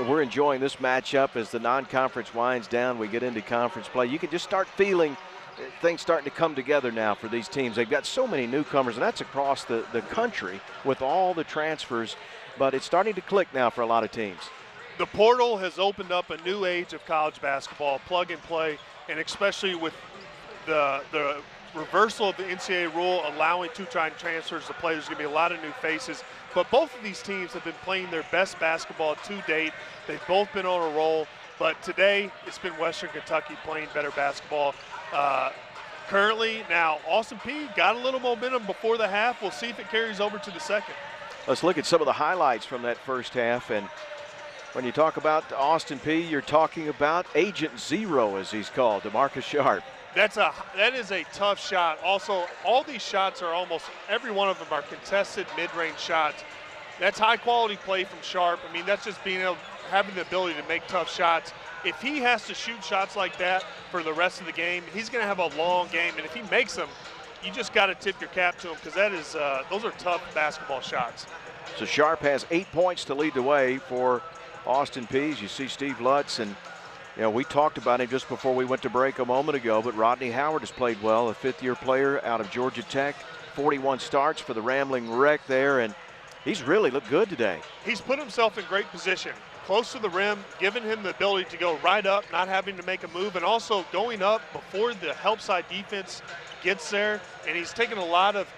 we're enjoying this matchup as the non-conference winds down. We get into conference play. You can just start feeling things starting to come together now for these teams. They've got so many newcomers, and that's across the country with all the transfers, but it's starting to click now for a lot of teams. The portal has opened up a new age of college basketball, plug and play, and especially with the reversal of the NCAA rule allowing two-time transfers to play. There's going to be a lot of new faces. But both of these teams have been playing their best basketball to date. They've both been on a roll. But today, it's been Western Kentucky playing better basketball. currently. Now, Austin Peay got a little momentum before the half. We'll see if it carries over to the second. Let's look at some of the highlights from that first half. And when you talk about Austin Peay, you're talking about Agent Zero, as he's called, DeMarcus Sharp. That is a tough shot. Also, all these shots are almost every one of them are contested mid-range shots. That's high quality play from Sharp. I mean, that's just having the ability to make tough shots. If he has to shoot shots like that for the rest of the game, he's going to have a long game. And if he makes them, you just got to tip your cap to him, because those are tough basketball shots. So Sharp has 8 points to lead the way for Austin Peay. You see Steve Lutz, and we talked about him just before we went to break a moment ago, but Rodney Howard has played well, a fifth-year player out of Georgia Tech, 41 starts for the Rambling Wreck there, and he's really looked good today. He's put himself in great position, close to the rim, giving him the ability to go right up, not having to make a move, and also going up before the help side defense gets there. And he's taken a lot of,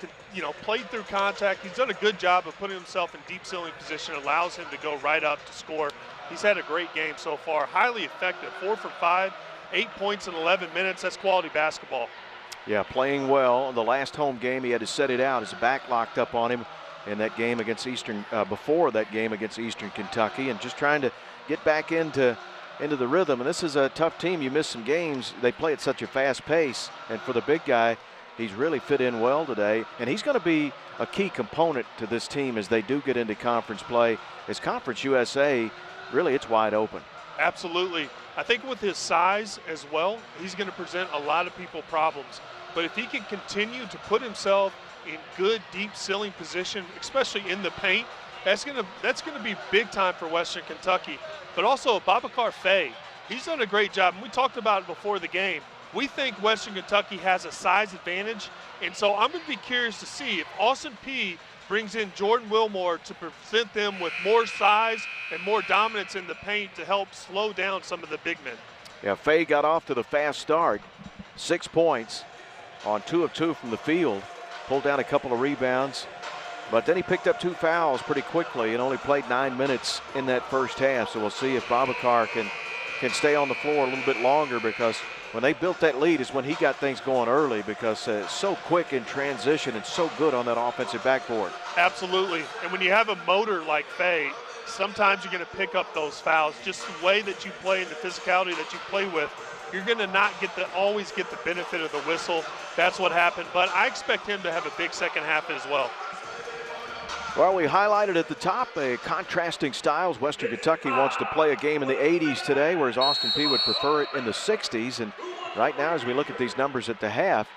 played through contact. He's done a good job of putting himself in deep ceiling position, allows him to go right up to score. He's had a great game so far, highly effective, 4 for 5, 8 points in 11 minutes. That's quality basketball. Yeah, playing well. The last home game, he had to set it out. His back locked up on him in that game against before that game against Eastern Kentucky, and just trying to get back into the rhythm. And this is a tough team. You miss some games. They play at such a fast pace, and for the big guy, he's really fit in well today, and he's going to be a key component to this team as they do get into conference play. As Conference USA, really, it's wide open. Absolutely. I think with his size as well, he's going to present a lot of people problems. But if he can continue to put himself in good deep ceiling position, especially in the paint, that's going to be big time for Western Kentucky. But also Babacar Faye, he's done a great job. And we talked about it before the game. We think Western Kentucky has a size advantage, and so I'm going to be curious to see if Austin Peay brings in Jordan Wilmore to present them with more size and more dominance in the paint to help slow down some of the big men. Yeah, Faye got off to the fast start, 6 points on 2 of 2 from the field, pulled down a couple of rebounds, but then he picked up 2 fouls pretty quickly and only played 9 minutes in that first half. So we'll see if Babacar can stay on the floor a little bit longer, because when they built that lead is when he got things going early, because it's so quick in transition and so good on that offensive backboard. Absolutely. And when you have a motor like Faye, sometimes you're going to pick up those fouls. Just the way that you play and the physicality that you play with, you're going to not always get the benefit of the whistle. That's what happened. But I expect him to have a big second half as well. Well, we highlighted at the top contrasting styles. Western Kentucky wants to play a game in the 80s today, whereas Austin Peay would prefer it in the 60s. And right now, as we look at these numbers at the half,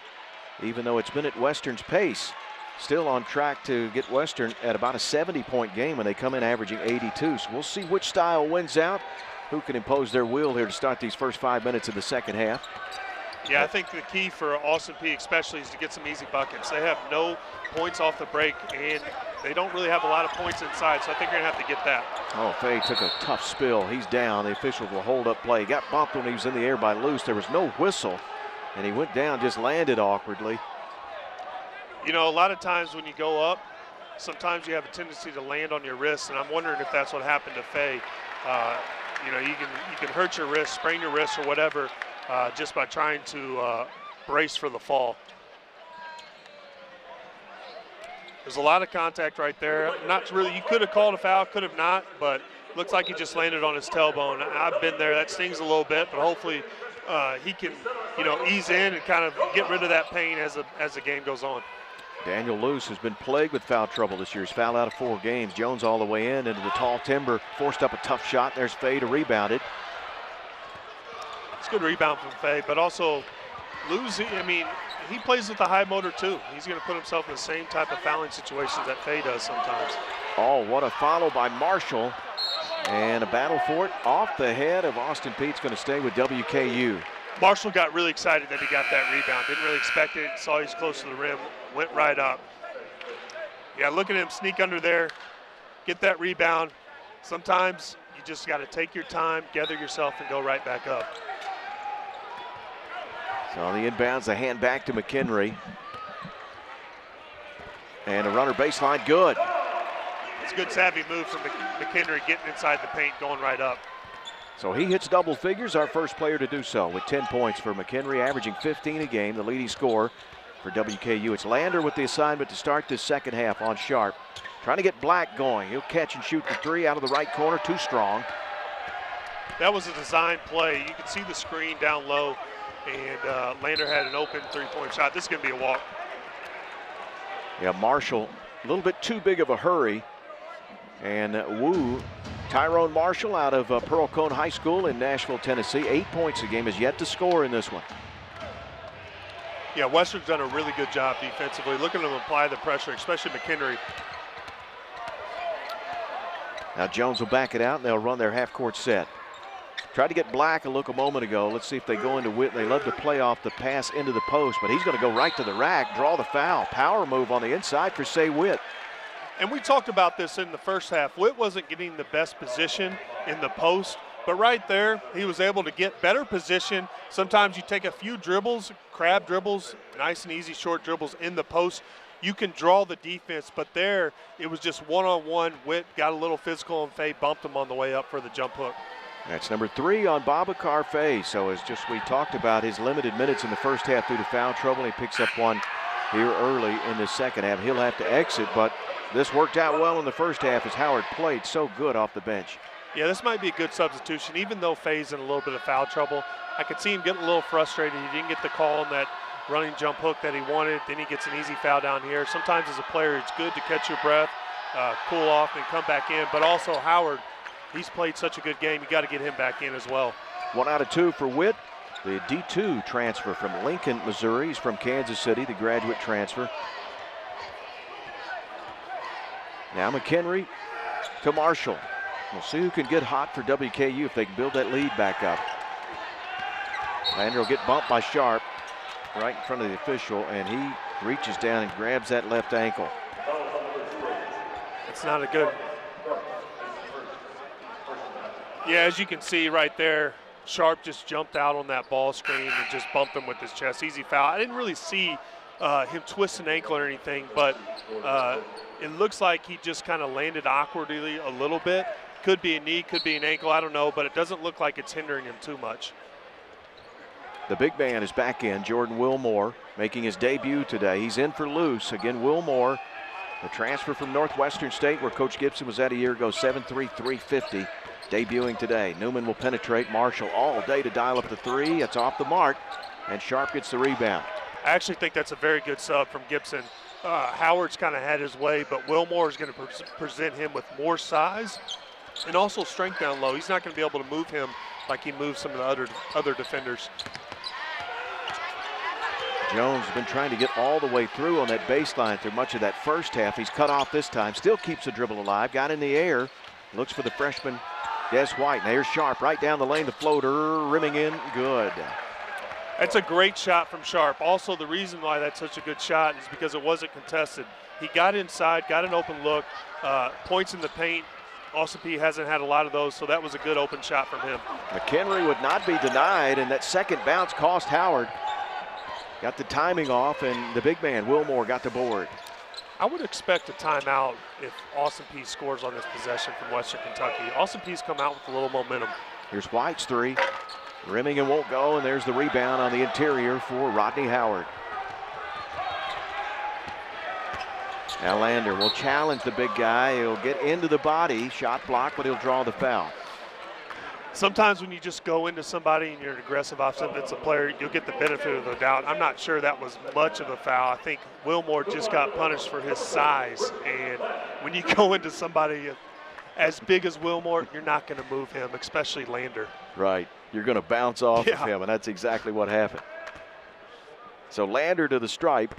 even though it's been at Western's pace, still on track to get Western at about a 70-point game when they come in averaging 82. So we'll see which style wins out, who can impose their will here to start these first 5 minutes of the second half. Yeah, I think the key for Austin Peay especially is to get some easy buckets. They have no points off the break, and they don't really have a lot of points inside, so I think you're going to have to get that. Oh, Faye took a tough spill. He's down. The officials will hold up play. He got bumped when he was in the air by Luce. There was no whistle, and he went down, just landed awkwardly. You know, a lot of times when you go up, sometimes you have a tendency to land on your wrist, and I'm wondering if that's what happened to Faye. You know, you can hurt your wrist, sprain your wrist or whatever, just by trying to brace for the fall. There's a lot of contact right there. Not really, you could have called a foul, could have not, but looks like he just landed on his tailbone. I've been there, that stings a little bit, but hopefully he can, ease in and kind of get rid of that pain as the game goes on. Daniel Luce has been plagued with foul trouble this year. He's fouled out of 4 games. Jones all the way into the tall timber, forced up a tough shot. There's Faye to rebound it. It's a good rebound from Faye, but also Luce, he plays with the high motor too. He's going to put himself in the same type of fouling situations that Faye does sometimes. Oh, what a follow by Marshall. And a battle for it off the head of Austin Peay. It's going to stay with WKU. Marshall got really excited that he got that rebound. Didn't really expect it. Saw he's close to the rim. Went right up. Yeah, look at him sneak under there. Get that rebound. Sometimes you just got to take your time, gather yourself, and go right back up. So on the inbounds, the hand back to McHenry. And a runner baseline, good. It's a good savvy move from McHenry, getting inside the paint, going right up. So he hits double figures, our first player to do so, with 10 points for McHenry, averaging 15 a game, the leading scorer for WKU. It's Lander with the assignment to start this second half on Sharp. Trying to get Black going. He'll catch and shoot the three out of the right corner, too strong. That was a design play. You can see the screen down low, and Lander had an open three-point shot. This is going to be a walk. Yeah, Marshall, a little bit too big of a hurry. And Tyrone Marshall out of Pearl Cone High School in Nashville, Tennessee. 8 points a game, is yet to score in this one. Yeah, Western's done a really good job defensively. Look at them apply the pressure, especially McHenry. Now Jones will back it out, and they'll run their half-court set. Tried to get Black a look a moment ago. Let's see if they go into Witt. They love to play off the pass into the post, but he's going to go right to the rack, draw the foul. Power move on the inside for Say Witt. And we talked about this in the first half. Witt wasn't getting the best position in the post, but right there, he was able to get better position. Sometimes you take a few dribbles, crab dribbles, nice and easy short dribbles in the post. You can draw the defense, but there it was just one-on-one. Witt got a little physical, and Faye bumped him on the way up for the jump hook. That's number 3 on Babacar Faye. So as just we talked about his limited minutes in the first half due to foul trouble, he picks up one here early in the second half. He'll have to exit, but this worked out well in the first half as Howard played so good off the bench. Yeah, this might be a good substitution. Even though Faye's in a little bit of foul trouble, I could see him getting a little frustrated. He didn't get the call on that running jump hook that he wanted. Then he gets an easy foul down here. Sometimes as a player, it's good to catch your breath, cool off, and come back in. But also Howard, he's played such a good game. You got to get him back in as well. 1 out of 2 for Witt. The D2 transfer from Lincoln, Missouri. He's from Kansas City, the graduate transfer. Now McHenry to Marshall. We'll see who can get hot for WKU if they can build that lead back up. Lander will get bumped by Sharp right in front of the official, and he reaches down and grabs that left ankle. It's not a good. Yeah, as you can see right there, Sharp just jumped out on that ball screen and just bumped him with his chest. Easy foul. I didn't really see him twist an ankle or anything, but it looks like he just kind of landed awkwardly a little bit. Could be a knee, could be an ankle, I don't know, but it doesn't look like it's hindering him too much. The big man is back in, Jordan Wilmore, making his debut today. He's in for Luce. Again, Wilmore, the transfer from Northwestern State, where Coach Gibson was at a year ago, 7'3", 350, debuting today. Newman will penetrate. Marshall all day to dial up the three. It's off the mark, and Sharp gets the rebound. I actually think that's a very good sub from Gibson. Howard's kind of had his way, but Wilmore is going to present him with more size and also strength down low. He's not going to be able to move him like he moves some of the other defenders. Jones has been trying to get all the way through on that baseline through much of that first half. He's cut off this time, still keeps the dribble alive, got in the air, looks for the freshman Des White. And there's Sharp right down the lane, the floater, rimming in, good. That's a great shot from Sharp. Also, the reason why that's such a good shot is because it wasn't contested. He got inside, got an open look, points in the paint. Austin Peay hasn't had a lot of those, so that was a good open shot from him. McHenry would not be denied, and that second bounce cost Howard. Got the timing off, and the big man, Wilmore, got the board. I would expect a timeout if Austin Peay scores on this possession from Western Kentucky. Austin Peay's come out with a little momentum. Here's White's three. Rimming and won't go, and there's the rebound on the interior for Rodney Howard. Now Lander will challenge the big guy. He'll get into the body, shot block, but he'll draw the foul. Sometimes when you just go into somebody and you're an aggressive offensive player, you'll get the benefit of the doubt. I'm not sure that was much of a foul. I think Wilmore just got punished for his size. And when you go into somebody as big as Wilmore, you're not going to move him, especially Lander. Right. You're going to bounce off of him, and that's exactly what happened. So Lander to the stripe.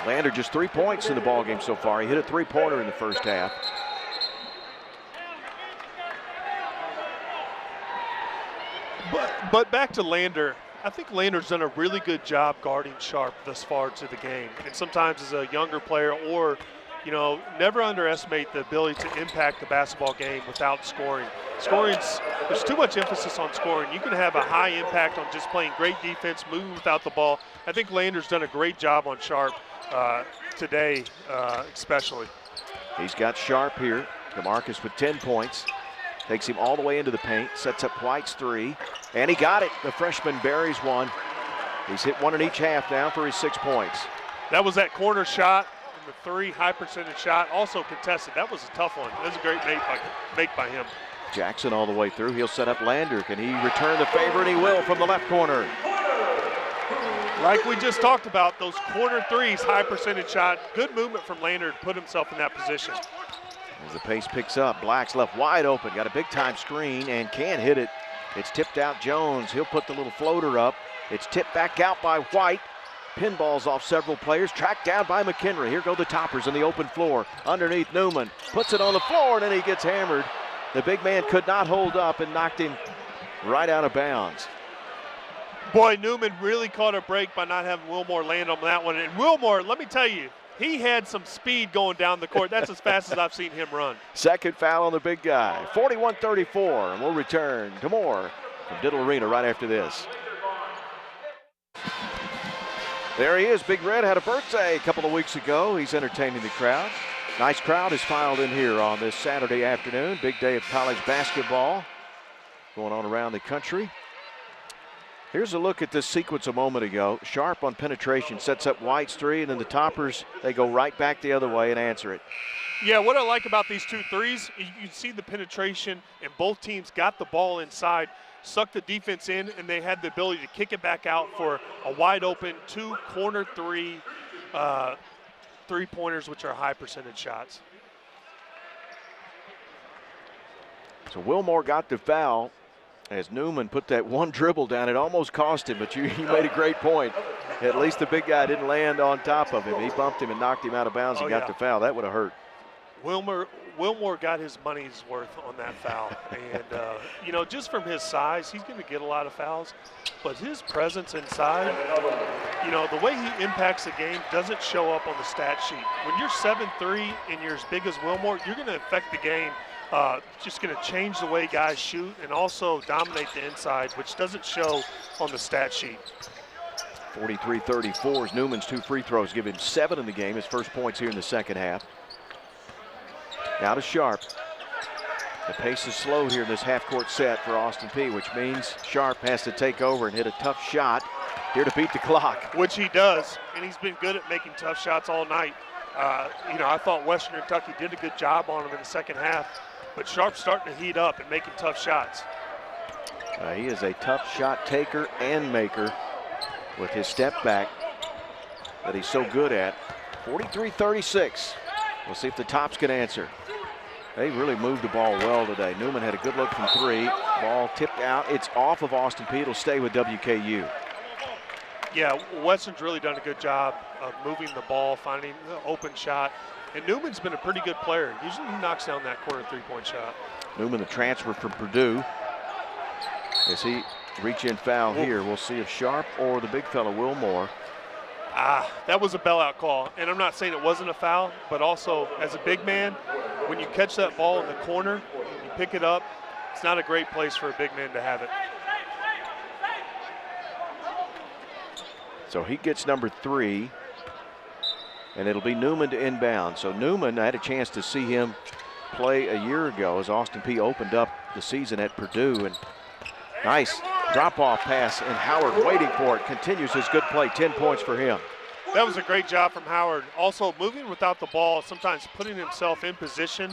Lander just 3 points in the ballgame so far. He hit a three-pointer in the first half. But back to Lander, I think Lander's done a really good job guarding Sharp thus far to the game. And sometimes as a younger player, or, you know, never underestimate the ability to impact the basketball game without scoring. There's too much emphasis on scoring. You can have a high impact on just playing great defense, moving without the ball. I think Lander's done a great job on Sharp today, especially. He's got Sharp here. DeMarcus with 10 points. Takes him all the way into the paint, sets up White's three, and he got it. The freshman buries one. He's hit one in each half now for his 6 points. That was that corner shot, and the three high percentage shot, also contested. That was a tough one. That was a great make by him. Jackson all the way through. He'll set up Lander. Can he return the favor? And he will from the left corner. Like we just talked about, those corner threes, high percentage shot, good movement from Lander to put himself in that position. As the pace picks up, Black's left wide open. Got a big-time screen and can't hit it. It's tipped out Jones. He'll put the little floater up. It's tipped back out by White. Pinballs off several players. Tracked down by McHenry. Here go the Toppers on the open floor. Underneath Newman. Puts it on the floor, and then he gets hammered. The big man could not hold up and knocked him right out of bounds. Boy, Newman really caught a break by not having Wilmore land on that one. And Wilmore, let me tell you, he had some speed going down the court. That's as fast as I've seen him run. Second foul on the big guy. 41-34, and we'll return to more from Diddle Arena right after this. There he is. Big Red had a birthday a couple of weeks ago. He's entertaining the crowd. Nice crowd has filed in here on this Saturday afternoon. Big day of college basketball going on around the country. Here's a look at this sequence a moment ago. Sharp on penetration sets up White's three, and then the Toppers, they go right back the other way and answer it. Yeah, what I like about these two threes, you see the penetration, and both teams got the ball inside, sucked the defense in, and they had the ability to kick it back out for a wide open two corner three-pointers, which are high percentage shots. So Wilmore got the foul as Newman put that one dribble down. It almost cost him, but you made a great point. At least the big guy didn't land on top of him. He bumped him and knocked him out of bounds and got the foul. That would have hurt. Wilmore got his money's worth on that foul. And, you know, just from his size, he's going to get a lot of fouls. But his presence inside, you know, the way he impacts the game doesn't show up on the stat sheet. When you're 7'3" and you're as big as Wilmore, you're going to affect the game. Just going to change the way guys shoot and also dominate the inside, which doesn't show on the stat sheet. 43-34 as Newman's two free throws give him 7 in the game. His first points here in the second half. Now to Sharp. The pace is slowed here in this half-court set for Austin Peay, which means Sharp has to take over and hit a tough shot here to beat the clock. Which he does, and he's been good at making tough shots all night. You know, I thought Western Kentucky did a good job on him in the second half, but Sharp's starting to heat up and making tough shots. He is a tough shot taker and maker with his step back that he's so good at. 43-36. We'll see if the Tops can answer. They really moved the ball well today. Newman had a good look from three. Ball tipped out. It's off of Austin Peay. It'll stay with WKU. Yeah, Western's really done a good job of moving the ball, finding the open shot. And Newman's been a pretty good player. Usually he knocks down that corner three-point shot. Newman, the transfer from Purdue. As he reach-in foul here, we'll see if Sharp or the big fella Wilmore. That was a bailout call. And I'm not saying it wasn't a foul, but also as a big man, when you catch that ball in the corner, you pick it up, it's not a great place for a big man to have it. So he gets number 3, and it'll be Newman to inbound. So Newman, I had a chance to see him play a year ago as Austin Peay opened up the season at Purdue. And nice drop-off pass, and Howard waiting for it. Continues his good play, 10 points for him. That was a great job from Howard. Also moving without the ball, sometimes putting himself in position,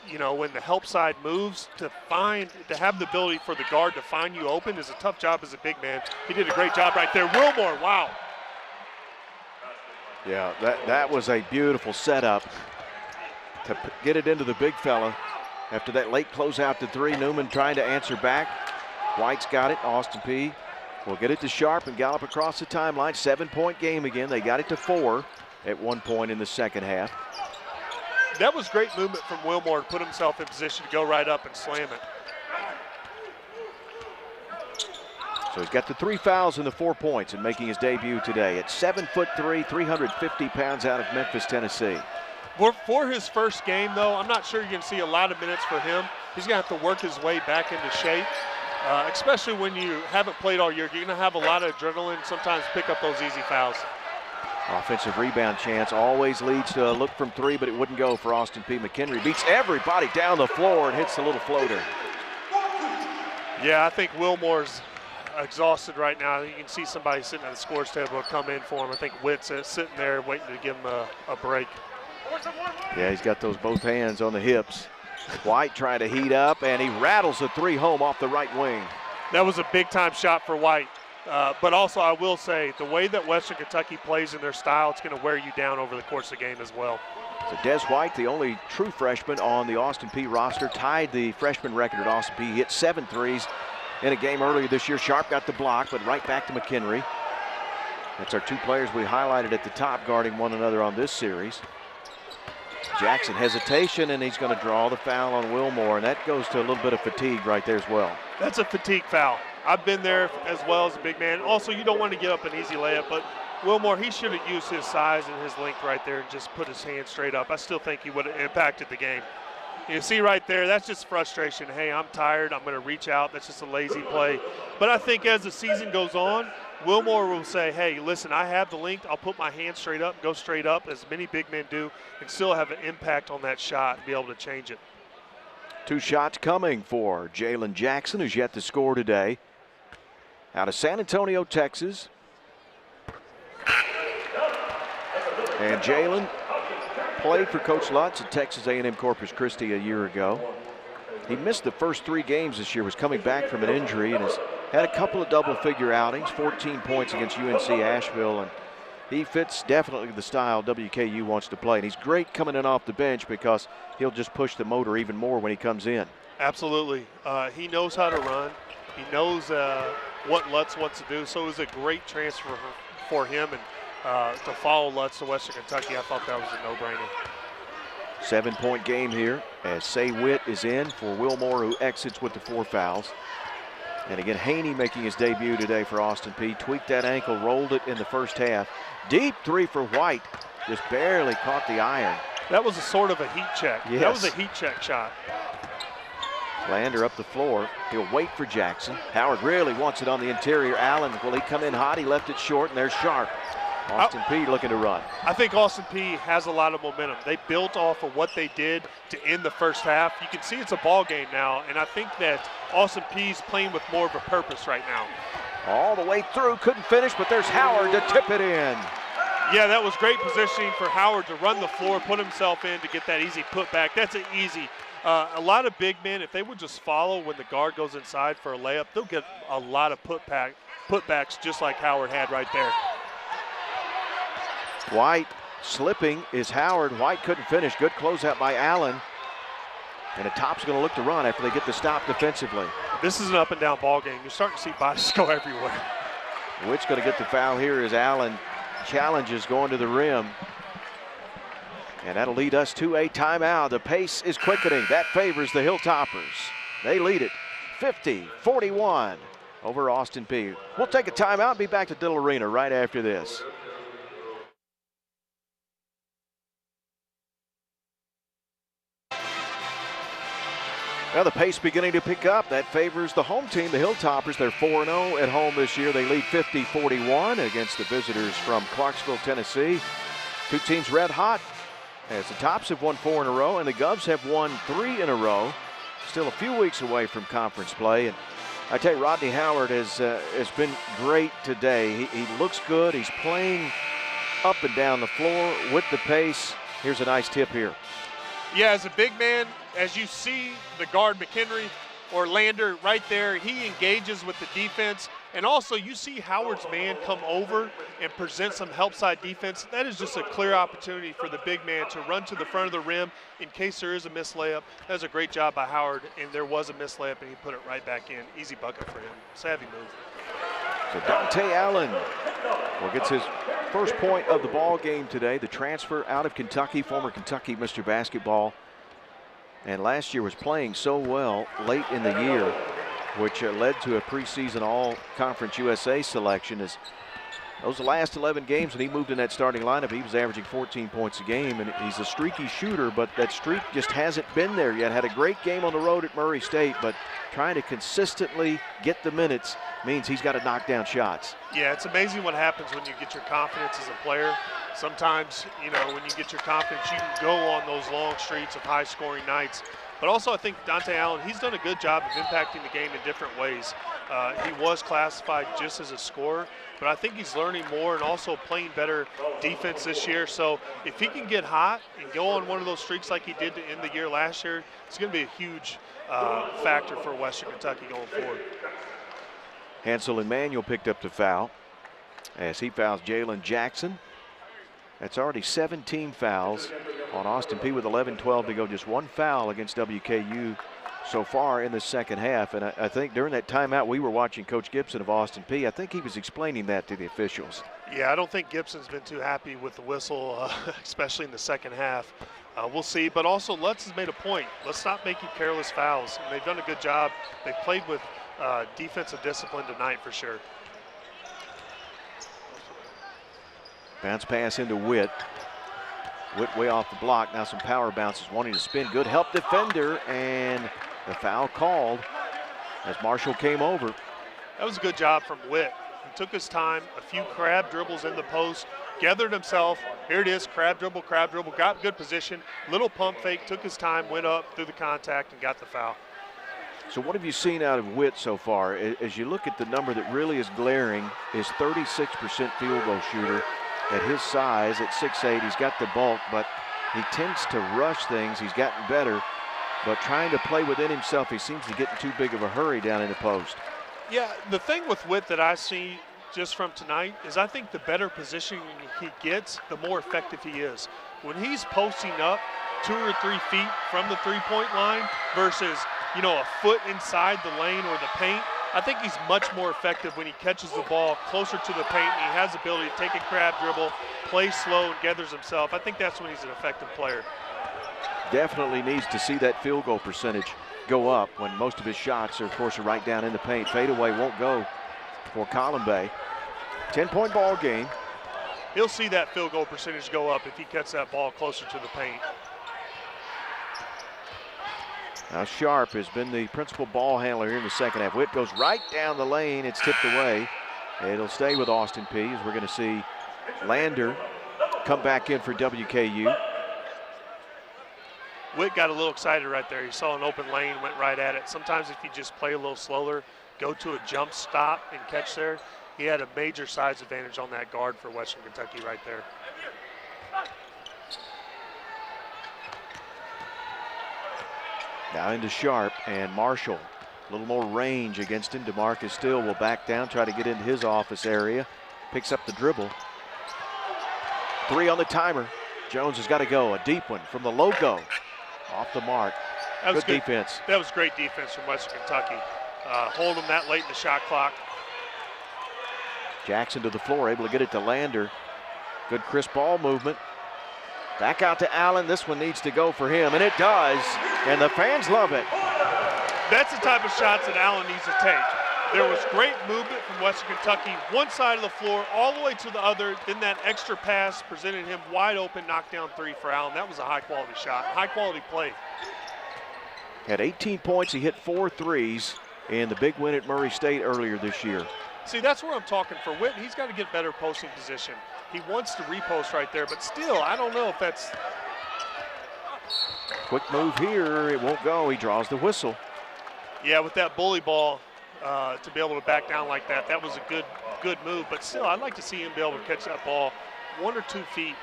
you know, when the help side moves, to have the ability for the guard to find you open is a tough job as a big man. He did a great job right there. Wilmore, wow. Yeah, that was a beautiful setup to get it into the big fella. After that late closeout to 3, Newman trying to answer back. White's got it. Austin Peay will get it to Sharp and gallop across the timeline. 7-point game again. They got it to 4 at one point in the second half. That was great movement from Wilmore to put himself in position to go right up and slam it. So he's got the 3 fouls and the 4 points in making his debut today. At 7'3", 350 pounds out of Memphis, Tennessee. For his first game, though, I'm not sure you're going to see a lot of minutes for him. He's going to have to work his way back into shape, especially when you haven't played all year. You're going to have a lot of adrenaline, sometimes pick up those easy fouls. Offensive rebound chance always leads to a look from three, but it wouldn't go for Austin Peay. McHenry beats everybody down the floor and hits the little floater. Yeah, I think Wilmore's exhausted right now. You can see somebody sitting at the scores table come in for him. I think Witt's sitting there waiting to give him a break. Yeah, he's got those both hands on the hips. White trying to heat up, and he rattles a three home off the right wing. That was a big-time shot for White. But also, I will say, the way that Western Kentucky plays in their style, it's going to wear you down over the course of the game as well. So Des White, the only true freshman on the Austin Peay roster, tied the freshman record at Austin Peay. He hit 7 threes in a game earlier this year. Sharp got the block, but right back to McHenry. That's our two players we highlighted at the top guarding one another on this series. Jackson hesitation, and he's going to draw the foul on Wilmore, and that goes to a little bit of fatigue right there as well. That's a fatigue foul. I've been there as well as a big man. Also, you don't want to give up an easy layup, but Wilmore, he should have used his size and his length right there and just put his hand straight up. I still think he would have impacted the game. You see right there, that's just frustration. Hey, I'm tired, I'm going to reach out. That's just a lazy play. But I think as the season goes on, Wilmore will say, hey, listen, I have the length. I'll put my hand straight up, go straight up, as many big men do, and still have an impact on that shot and be able to change it. 2 shots coming for Jalen Jackson, who's yet to score today. Out of San Antonio, Texas. And Jalen played for Coach Lutz at Texas A&M Corpus Christi a year ago. He missed the first 3 games this year, was coming back from an injury, and has had a couple of double-figure outings, 14 points against UNC Asheville, and he fits definitely the style WKU wants to play. And he's great coming in off the bench because he'll just push the motor even more when he comes in. Absolutely. He knows how to run. He knows what Lutz wants to do, so it was a great transfer for him, and to follow Lutz to Western Kentucky, I thought that was a no-brainer. 7-point game here as Say Witt is in for Wilmore, who exits with the 4 fouls. And again, Haney making his debut today for Austin Peay. Tweaked that ankle, rolled it in the first half. Deep 3 for White, just barely caught the iron. That was a sort of a heat check. Yes. That was a heat check shot. Lander up the floor. He'll wait for Jackson. Howard really wants it on the interior. Allen, will he come in hot? He left it short, and there's Sharp. Austin Peay looking to run. I think Austin Peay has a lot of momentum. They built off of what they did to end the first half. You can see it's a ball game now, and I think that Austin Peay's playing with more of a purpose right now. All the way through, couldn't finish, but there's Howard to tip it in. Yeah, that was great positioning for Howard to run the floor, put himself in to get that easy putback. That's an easy. A lot of big men, if they would just follow when the guard goes inside for a layup, they'll get a lot of putbacks just like Howard had right there. White slipping is Howard. White couldn't finish. Good closeout by Allen. And the top's going to look to run after they get the stop defensively. This is an up and down ball game. You're starting to see bodies go everywhere. Witt's going to get the foul here as Allen challenges going to the rim. And that'll lead us to a timeout. The pace is quickening. That favors the Hilltoppers. They lead it 50-41 over Austin Peay. We'll take a timeout and be back to Diddle Arena right after this. Now the pace beginning to pick up. That favors the home team, the Hilltoppers. They're 4-0 at home this year. They lead 50-41 against the visitors from Clarksville, Tennessee. 2 teams red hot, as the Tops have won 4 in a row and the Govs have won 3 in a row. Still a few weeks away from conference play. And I tell you, Rodney Howard has been great today. He looks good. He's playing up and down the floor with the pace. Here's a nice tip here. Yeah, as a big man, as you see the guard McHenry or Lander right there, he engages with the defense. And also you see Howard's man come over and present some help side defense. That is just a clear opportunity for the big man to run to the front of the rim in case there is a missed layup. That was a great job by Howard, and there was a missed layup, and he put it right back in. Easy bucket for him. Savvy move. So Dante Allen gets his first point of the ball game today. The transfer out of Kentucky, former Kentucky Mr. Basketball. And last year was playing so well late in the year, which led to a preseason All-Conference USA selection, as Those last 11 games when he moved in that starting lineup, he was averaging 14 points a game, and he's a streaky shooter, but that streak just hasn't been there yet. Had a great game on the road at Murray State, but trying to consistently get the minutes means he's got to knock down shots. Yeah, it's amazing what happens when you get your confidence as a player. Sometimes, you know, when you get your confidence, you can go on those long streaks of high-scoring nights. But also, I think Dante Allen, he's done a good job of impacting the game in different ways. He was classified just as a scorer, but I think he's learning more and also playing better defense this year. So if he can get hot and go on one of those streaks like he did to end the year last year, it's going to be a huge factor for Western Kentucky going forward. Hansel Emmanuel picked up the foul as he fouls Jalen Jackson. That's already 17 fouls on Austin Peay with 11-12 to go. Just one foul against WKU so far in the second half. And I think during that timeout we were watching Coach Gibson of Austin Peay. I think he was explaining that to the officials. Yeah, I don't think Gibson's been too happy with the whistle, especially in the second half. We'll see, but also Lutz has made a point. Let's not make careless fouls. And they've done a good job. They've played with defensive discipline tonight for sure. Bounce pass into Witt. Witt way off the block. Now some power bounces wanting to spin. Good help defender, and the foul called as Marshall came over. That was a good job from Witt. He took his time, a few crab dribbles in the post, gathered himself. Here it is, crab dribble, got good position. Little pump fake, took his time, went up through the contact and got the foul. So what have you seen out of Witt so far? As you look at the number that really is glaring, is 36% field goal shooter. At his size, at 6'8", he's got the bulk, but he tends to rush things. He's gotten better, but trying to play within himself, he seems to get in too big of a hurry down in the post. Yeah, the thing with Witt that I see just from tonight is I think the better positioning he gets, the more effective he is. When he's posting up 2 or 3 feet from the three-point line versus, you know, a foot inside the lane or the paint, I think he's much more effective when he catches the ball closer to the paint and he has the ability to take a crab dribble, play slow, and gathers himself. I think that's when he's an effective player. Definitely needs to see that field goal percentage go up when most of his shots are, of course, right down in the paint. Fadeaway won't go for Colin Bay. 10-point ball game. He'll see that field goal percentage go up if he cuts that ball closer to the paint. Now Sharp has been the principal ball handler here in the second half. Witt goes right down the lane. It's tipped away. It'll stay with Austin Peay as we're going to see Lander come back in for WKU. Witt got a little excited right there. He saw an open lane, went right at it. Sometimes if you just play a little slower, go to a jump stop and catch there, he had a major size advantage on that guard for Western Kentucky right there. Now into Sharp and Marshall. A little more range against him. DeMarcus Still will back down, try to get into his office area. Picks up the dribble. 3 on the timer. Jones has got to go. A deep one from the logo. Off the mark. That was good defense. That was great defense from Western Kentucky. Hold them that late in the shot clock. Jackson to the floor, able to get it to Lander. Good crisp ball movement. Back out to Allen. This one needs to go for him, and it does. And the fans love it. That's the type of shots that Allen needs to take. There was great movement from Western Kentucky, one side of the floor all the way to the other. Then that extra pass presented him wide open, knockdown 3 for Allen. That was a high-quality shot, high-quality play. Had 18 points. He hit 4 threes in the big win at Murray State earlier this year. See, that's where I'm talking for Witt. He's got to get better posting position. He wants to repost right there, but still, I don't know if that's... Quick move here. It won't go. He draws the whistle. Yeah, with that bully ball, to be able to back down like that, that was a good move. But still, I'd like to see him be able to catch that ball 1 or 2 feet,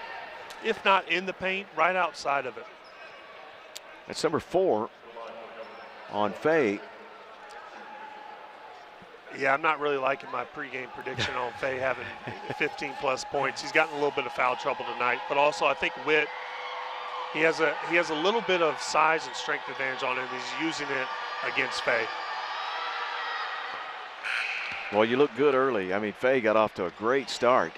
if not in the paint, right outside of it. That's number 4 on Faye. Yeah, I'm not really liking my pregame prediction on Faye having 15-plus points. He's gotten a little bit of foul trouble tonight, but also I think Witt, he has a little bit of size and strength advantage on him. He's using it against Faye. Well, you look good early. I mean, Faye got off to a great start.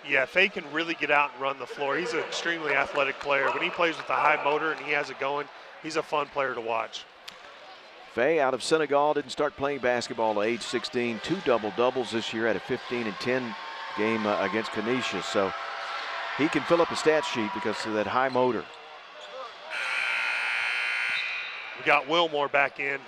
Yeah, Faye can really get out and run the floor. He's an extremely athletic player. When he plays with a high motor and he has it going, he's a fun player to watch. Faye out of Senegal, didn't start playing basketball at age 16. 2 double-doubles this year, had a 15 and 10 game against Canisius. So he can fill up a stat sheet because of that high motor. We got Wilmore back in.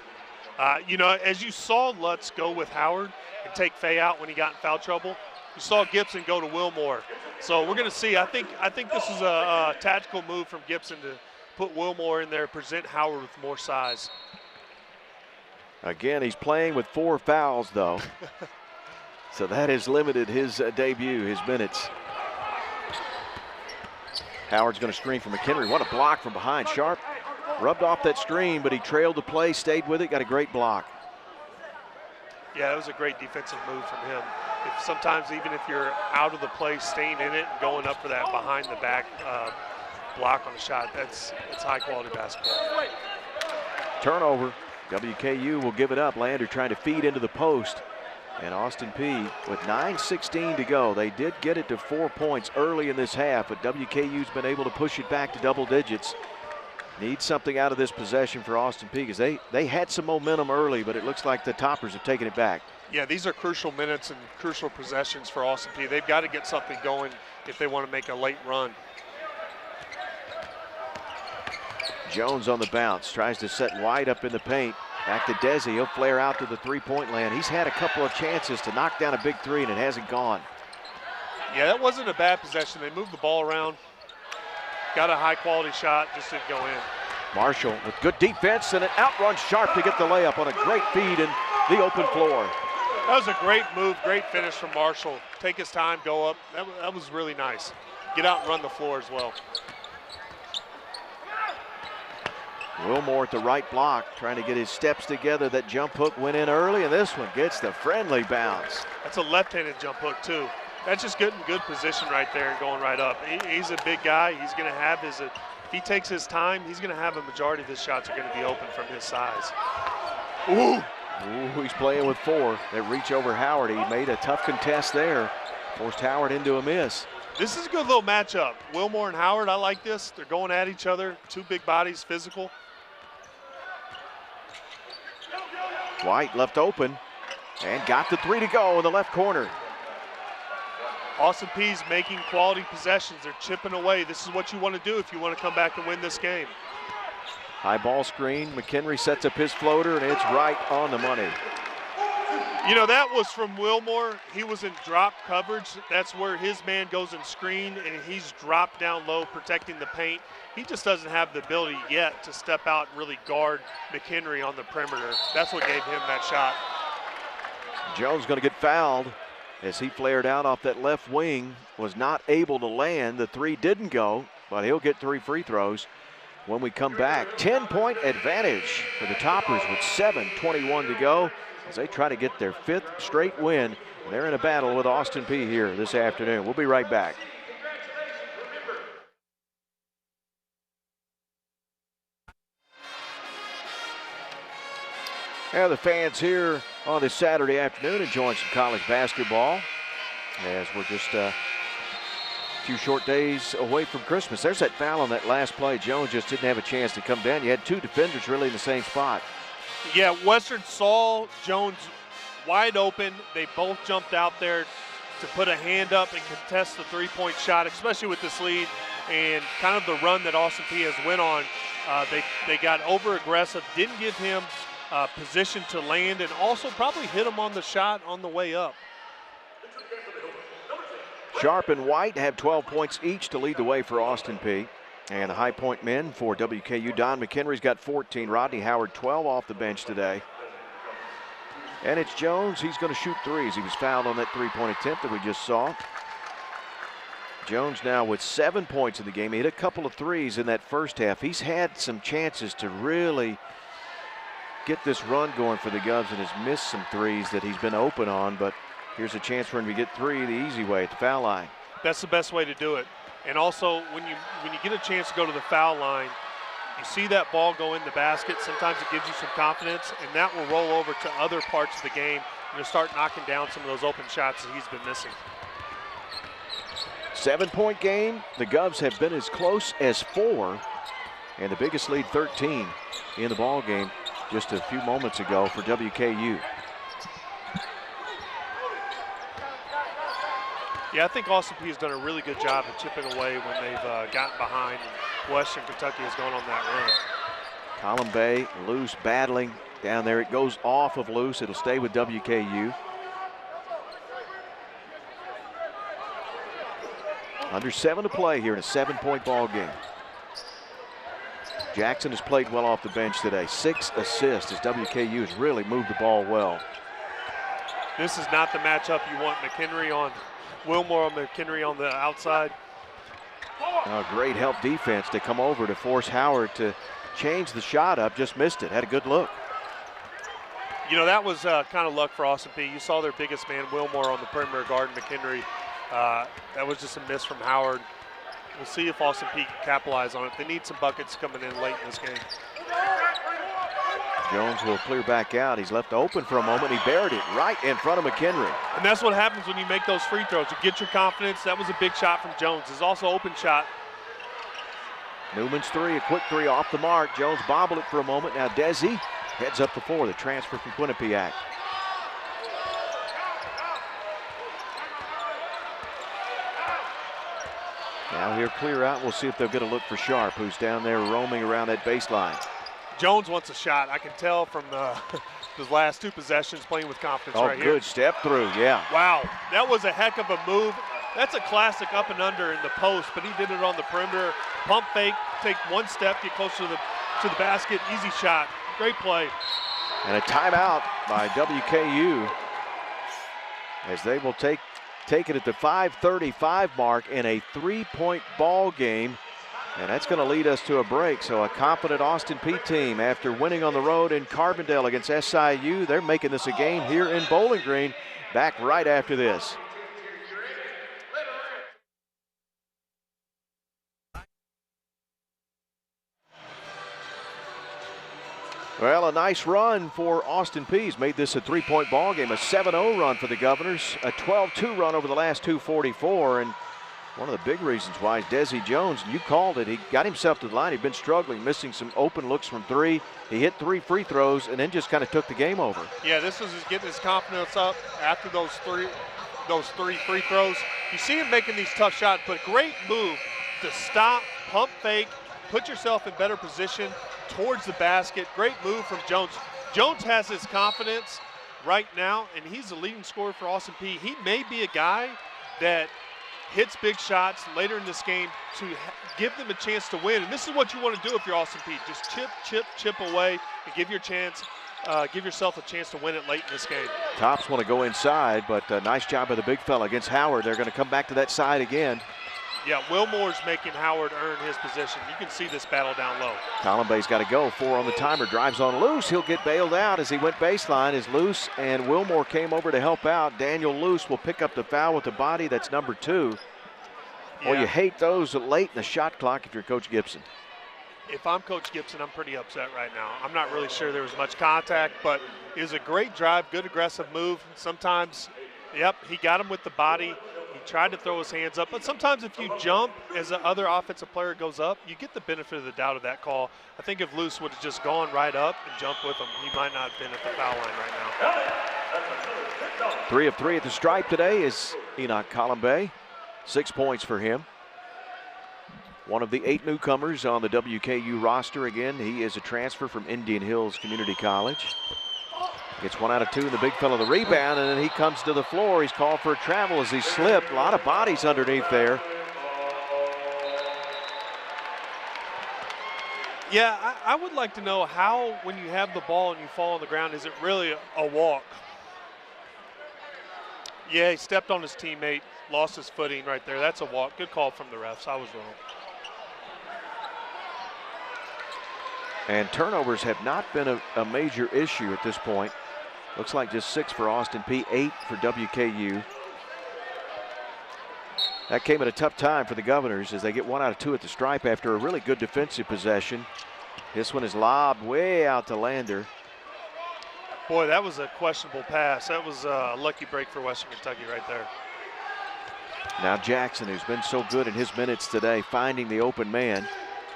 You know, as you saw Lutz go with Howard and take Fay out when he got in foul trouble, you saw Gibson go to Wilmore. So we're going to see. I think this is a tactical move from Gibson to put Wilmore in there, present Howard with more size. Again, he's playing with 4 fouls, though. So that has limited his debut, his minutes. Howard's going to screen from McHenry. What a block from behind. Sharp rubbed off that screen, but he trailed the play, stayed with it, got a great block. Yeah, it was a great defensive move from him. Sometimes even if you're out of the play, staying in it and going up for that behind the back block on the shot, it's high quality basketball. Turnover. WKU will give it up. Lander trying to feed into the post. And Austin Peay with 9:16 to go. They did get it to 4 points early in this half, but WKU's been able to push it back to double digits. Need something out of this possession for Austin Peay because they had some momentum early, but it looks like the Toppers have taken it back. Yeah, these are crucial minutes and crucial possessions for Austin Peay. They've got to get something going if they want to make a late run. Jones on the bounce, tries to set White up in the paint. Back to Desi, he'll flare out to the three-point land. He's had a couple of chances to knock down a big three, and it hasn't gone. Yeah, that wasn't a bad possession. They moved the ball around, got a high-quality shot, just didn't go in. Marshall with good defense and an outrun Sharp to get the layup on a great feed in the open floor. That was a great move, great finish from Marshall. Take his time, go up. That was really nice. Get out and run the floor as well. Wilmore at the right block, trying to get his steps together. That jump hook went in early, and this one gets the friendly bounce. That's a left-handed jump hook, too. That's just getting good position right there and going right up. He's a big guy. He's going to have if he takes his time, he's going to have a majority of his shots are going to be open from his size. Ooh! Ooh, he's playing with 4. That reach over Howard. He made a tough contest there. Forced Howard into a miss. This is a good little matchup. Wilmore and Howard, I like this. They're going at each other. 2 big bodies, physical. White left open and got the 3 to go in the left corner. Austin Peay's making quality possessions. They're chipping away. This is what you want to do if you want to come back and win this game. High ball screen. McHenry sets up his floater, and it's right on the money. You know, that was from Wilmore. He was in drop coverage. That's where his man goes and screen, and he's dropped down low protecting the paint. He just doesn't have the ability yet to step out and really guard McHenry on the perimeter. That's what gave him that shot. Jones going to get fouled as he flared out off that left wing. Was not able to land. The 3 didn't go, but he'll get 3 free throws when we come back. 10-point advantage for the Toppers with 7:21 to go as they try to get their 5th straight win. They're in a battle with Austin Peay here this afternoon. We'll be right back. Now the fans here on this Saturday afternoon enjoying some college basketball as we're just a few short days away from Christmas. There's that foul on that last play. Jones just didn't have a chance to come down. You had 2 defenders really in the same spot. Yeah, Western saw Jones wide open. They both jumped out there to put a hand up and contest the 3-point shot, especially with this lead and kind of the run that Austin Peay has went on. They got over aggressive, didn't give him position to land, and also probably hit him on the shot on the way up. Sharp and White have 12 points each to lead the way for Austin Peay. And the high point men for WKU. Don McHenry's got 14. Rodney Howard 12 off the bench today. And it's Jones. He's going to shoot 3s. He was fouled on that 3-point attempt that we just saw. Jones now with 7 points in the game. He hit a couple of 3s in that first half. He's had some chances to really get this run going for the Govs and has missed some 3s that he's been open on, but here's a chance for him to get 3 the easy way at the foul line. That's the best way to do it. And also, when you get a chance to go to the foul line, you see that ball go in the basket, sometimes it gives you some confidence, and that will roll over to other parts of the game, and you'll start knocking down some of those open shots that he's been missing. 7-point game. The Govs have been as close as 4, and the biggest lead 13 in the ball game just a few moments ago for WKU. Yeah, I think Austin Peay has done a really good job of chipping away when they've gotten behind, and Western Kentucky has gone on that run. Column Bay, Luce battling down there. It goes off of Luce. It'll stay with WKU. Under 7 to play here in a 7-point ball game. Jackson has played well off the bench today. 6 assists as WKU has really moved the ball well. This is not the matchup you want. McHenry on Wilmore, McHenry on the outside. Great help defense to come over to force Howard to change the shot up. Just missed it. Had a good look. You know, that was kind of luck for Austin Peay. You saw their biggest man, Wilmore, on the perimeter guard, McHenry. That was just a miss from Howard. We'll see if Austin Peay can capitalize on it. They need some buckets coming in late in this game. Jones will clear back out. He's left open for a moment. He buried it right in front of McHenry. And that's what happens when you make those free throws. You get your confidence. That was a big shot from Jones. It's also open shot. Newman's three, a quick three off the mark. Jones bobbled it for a moment. Now Desi heads up the floor, the transfer from Quinnipiac. Now here clear out. We'll see if they'll get a look for Sharp, who's down there roaming around that baseline. Jones wants a shot. I can tell from his last 2 possessions playing with confidence right here. Oh, good step through, yeah. Wow, that was a heck of a move. That's a classic up and under in the post, but he did it on the perimeter. Pump fake, take 1 step, get closer to the basket. Easy shot. Great play. And a timeout by WKU as they will take it at the 5:35 mark in a 3-point ball game. And that's going to lead us to a break. So a confident Austin Peay team, after winning on the road in Carbondale against SIU, they're making this a game here in Bowling Green. Back right after this. Well, a nice run for Austin Peay's made this a 3-point ball game. A 7-0 run for the Governors, a 12-2 run over the last 2:44, and one of the big reasons why is Desi Jones, and you called it. He got himself to the line. He'd been struggling, missing some open looks from 3. He hit 3 free throws and then just kind of took the game over. Yeah, this was just getting his confidence up after those three free throws. You see him making these tough shots, but great move to stop, pump fake, put yourself in better position towards the basket. Great move from Jones. Jones has his confidence right now, and he's the leading scorer for Austin Peay. He may be a guy that hits big shots later in this game to give them a chance to win. And this is what you want to do if you're Austin Peay. Just chip away and give yourself a chance to win it late in this game. Tops want to go inside, but nice job by the big fella against Howard. They're going to come back to that side again. Yeah, Wilmore's making Howard earn his position. You can see this battle down low. Column Bay's got to go. 4 on the timer. Drives on Luce. He'll get bailed out as he went baseline as Luce and Wilmore came over to help out. Daniel Luce will pick up the foul with the body. That's number 2. Yeah. Well, you hate those late in the shot clock if you're Coach Gibson. If I'm Coach Gibson, I'm pretty upset right now. I'm not really sure there was much contact, but it was a great drive, good aggressive move. Sometimes, yep, he got him with the body. He tried to throw his hands up, but sometimes if you jump as the other offensive player goes up, you get the benefit of the doubt of that call. I think if Luce would have just gone right up and jumped with him, he might not have been at the foul line right now. 3 of 3 at the stripe today is Enoch Columbay. 6 points for him. One of the 8 newcomers on the WKU roster. Again, he is a transfer from Indian Hills Community College. Gets 1 out of 2 in the big fella, the rebound, and then he comes to the floor. He's called for a travel as he slipped. A lot of bodies underneath there. Yeah, I would like to know how, when you have the ball and you fall on the ground, is it really a walk? Yeah, he stepped on his teammate, lost his footing right there. That's a walk. Good call from the refs. I was wrong. And turnovers have not been a major issue at this point. Looks like just 6 for Austin Peay, 8 for WKU. That came at a tough time for the Governors as they get 1 out of 2 at the stripe after a really good defensive possession. This one is lobbed way out to Lander. Boy, that was a questionable pass. That was a lucky break for Western Kentucky right there. Now Jackson, who's been so good in his minutes today, finding the open man.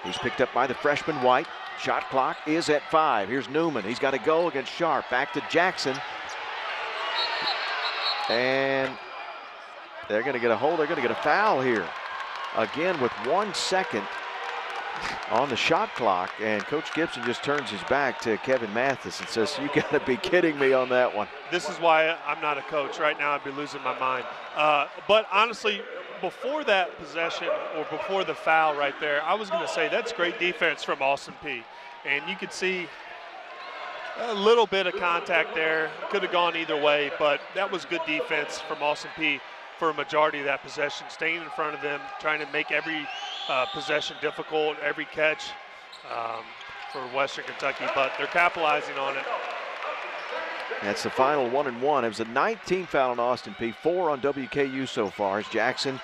He's picked up by the freshman White. Shot clock is at 5. Here's Newman. He's got to go against Sharp. Back to Jackson. And They're going to get a hold. They're going to get a foul here. Again with 1 second on the shot clock, and Coach Gibson just turns his back to Kevin Mathis and says, "You got to be kidding me on that one." This is why I'm not a coach. Right now I'd be losing my mind. But honestly, before that possession or before the foul right there, I was going to say that's great defense from Austin Peay. And you could see a little bit of contact there. Could have gone either way, but that was good defense from Austin Peay for a majority of that possession, staying in front of them, trying to make every possession difficult, every catch for Western Kentucky, but they're capitalizing on it. That's the final 1-1. It was a 19 foul on Austin Peay, 4 on WKU so far, as Jackson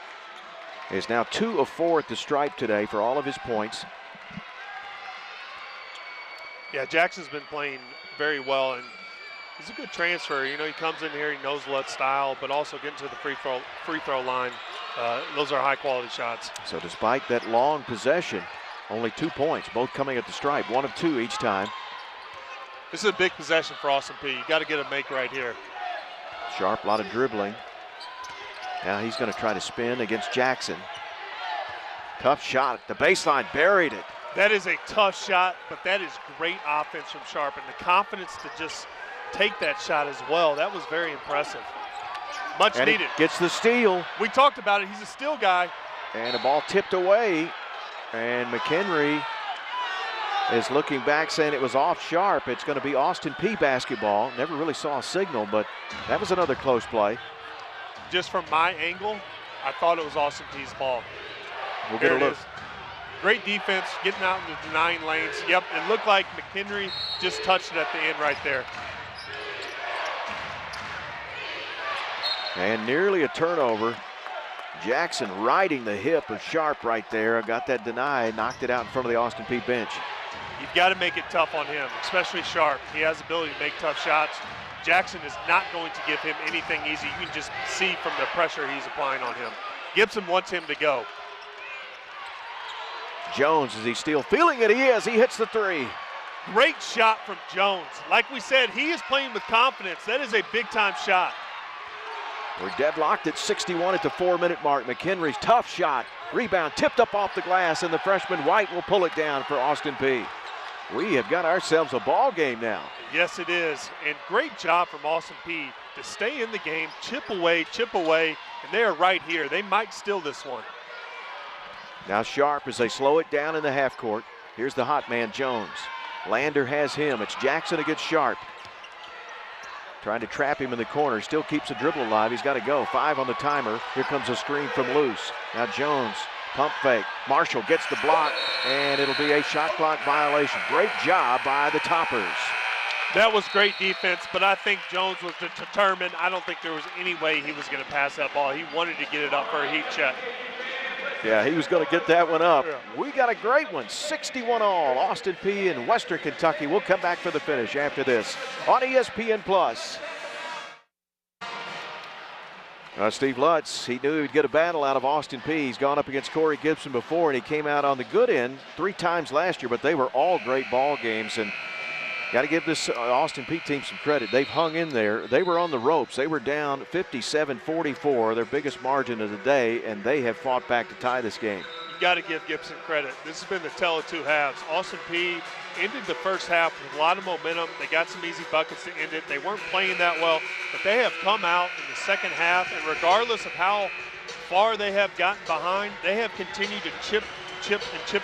is now 2 of 4 at the stripe today for all of his points. Yeah, Jackson's been playing very well, and he's a good transfer. You know, he comes in here, he knows what style, but also getting to the free throw line. Those are high-quality shots. So despite that long possession, only 2 points, both coming at the stripe, 1 of 2 each time. This is a big possession for Austin Peay. You got to get a make right here. Sharp, a lot of dribbling. Now he's going to try to spin against Jackson. Tough shot at the baseline, buried it. That is a tough shot, but that is great offense from Sharp, and the confidence to just take that shot as well. That was very impressive. Much and needed. Gets the steal. We talked about it. He's a steal guy. And the ball tipped away, and McHenry is looking back saying it was off Sharp. It's going to be Austin Peay basketball. Never really saw a signal, but that was another close play. Just from my angle, I thought it was Austin Peay's ball. We'll get a look. Great defense, getting out in the denying lanes. Yep, it looked like McHenry just touched it at the end right there. And nearly a turnover. Jackson riding the hip of Sharp right there. Got that deny, knocked it out in front of the Austin Peay bench. You've got to make it tough on him, especially Sharp. He has the ability to make tough shots. Jackson is not going to give him anything easy. You can just see from the pressure he's applying on him. Gibson wants him to go. Jones, is he still feeling it? He is. He hits the 3. Great shot from Jones. Like we said, he is playing with confidence. That is a big-time shot. We're deadlocked at 61 at the 4-minute mark. McHenry's tough shot. Rebound tipped up off the glass, and the freshman White will pull it down for Austin Peay. We have got ourselves a ball game now. Yes, it is. And great job from Austin Peay to stay in the game, chip away, and they are right here. They might steal this one. Now Sharp as they slow it down in the half court. Here's the hot man, Jones. Lander has him. It's Jackson against Sharp. Trying to trap him in the corner. Still keeps the dribble alive. He's got to go. 5 on the timer. Here comes a screen from Luce. Now Jones, pump fake. Marshall gets the block, and it'll be a shot clock violation. Great job by the Toppers. That was great defense, but I think Jones was determined. I don't think there was any way he was going to pass that ball. He wanted to get it up for a heat check. Yeah, he was going to get that one up. Yeah. We got a great one, 61 all. Austin Peay and Western Kentucky. We'll come back for the finish after this on ESPN+. Steve Lutz, he knew he'd get a battle out of Austin Peay. He's gone up against Corey Gibson before, and he came out on the good end 3 times last year, but they were all great ball games. And got to give this Austin Peay team some credit. They've hung in there. They were on the ropes. They were down 57-44, their biggest margin of the day, and they have fought back to tie this game. You got to give Gibson credit. This has been the tale of 2 halves. Austin Peay ended the first half with a lot of momentum. They got some easy buckets to end it. They weren't playing that well, but they have come out in the second half, and regardless of how far they have gotten behind, they have continued to chip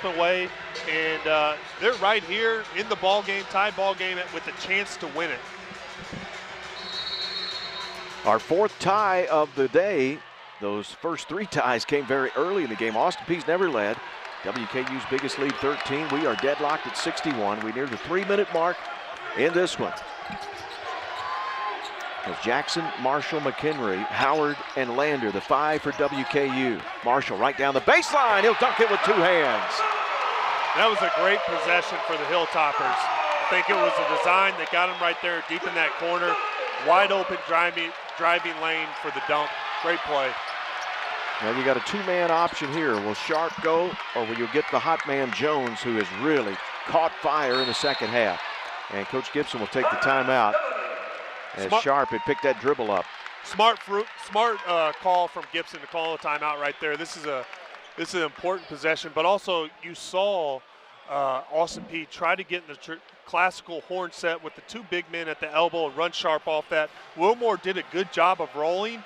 away, and they're right here in the ball game, tied ball game with a chance to win it. Our 4th tie of the day. Those first 3 ties came very early in the game. Austin Peay's never led. WKU's biggest lead, 13. We are deadlocked at 61. We near the 3-minute mark in this one. As Jackson, Marshall, McHenry, Howard, and Lander, the 5 for WKU. Marshall right down the baseline. He'll dunk it with 2 hands. That was a great possession for the Hilltoppers. I think it was a design that got him right there deep in that corner. Wide open driving lane for the dunk. Great play. Now you got a 2-man option here. Will Sharp go, or will you get the hot man Jones, who has really caught fire in the second half? And Coach Gibson will take the timeout as Sharp had picked that dribble up. Smart call from Gibson to call a timeout right there. This is an important possession, but also you saw Austin Peay try to get in the classical horn set with the two big men at the elbow and run Sharp off that. Wilmore did a good job of rolling.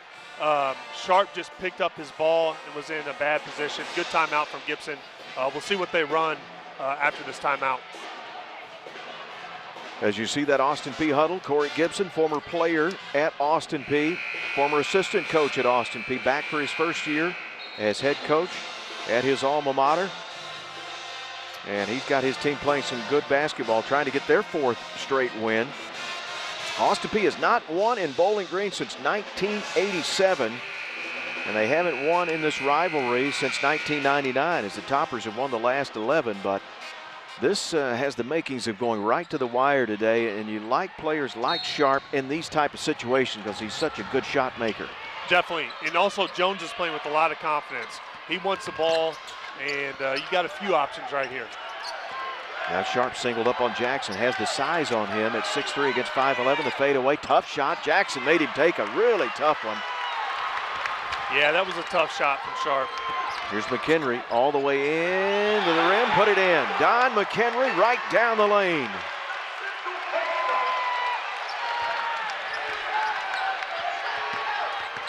Sharp just picked up his ball and was in a bad position. Good timeout from Gibson. We'll see what they run after this timeout. As you see that Austin Peay huddle, Corey Gibson, former player at Austin Peay, former assistant coach at Austin Peay, back for his first year as head coach at his alma mater. And he's got his team playing some good basketball, trying to get their 4th straight win. Austin Peay has not won in Bowling Green since 1987, and they haven't won in this rivalry since 1999, as the Toppers have won the last 11. But this has the makings of going right to the wire today, and you like players like Sharp in these type of situations because he's such a good shot maker. Definitely, and also Jones is playing with a lot of confidence. He wants the ball, and you got a few options right here. Now Sharp singled up on Jackson, has the size on him at 6'3" against 5'11", the fadeaway, tough shot. Jackson made him take a really tough one. Yeah, that was a tough shot from Sharp. Here's McHenry all the way into the rim, put it in. Don McHenry right down the lane.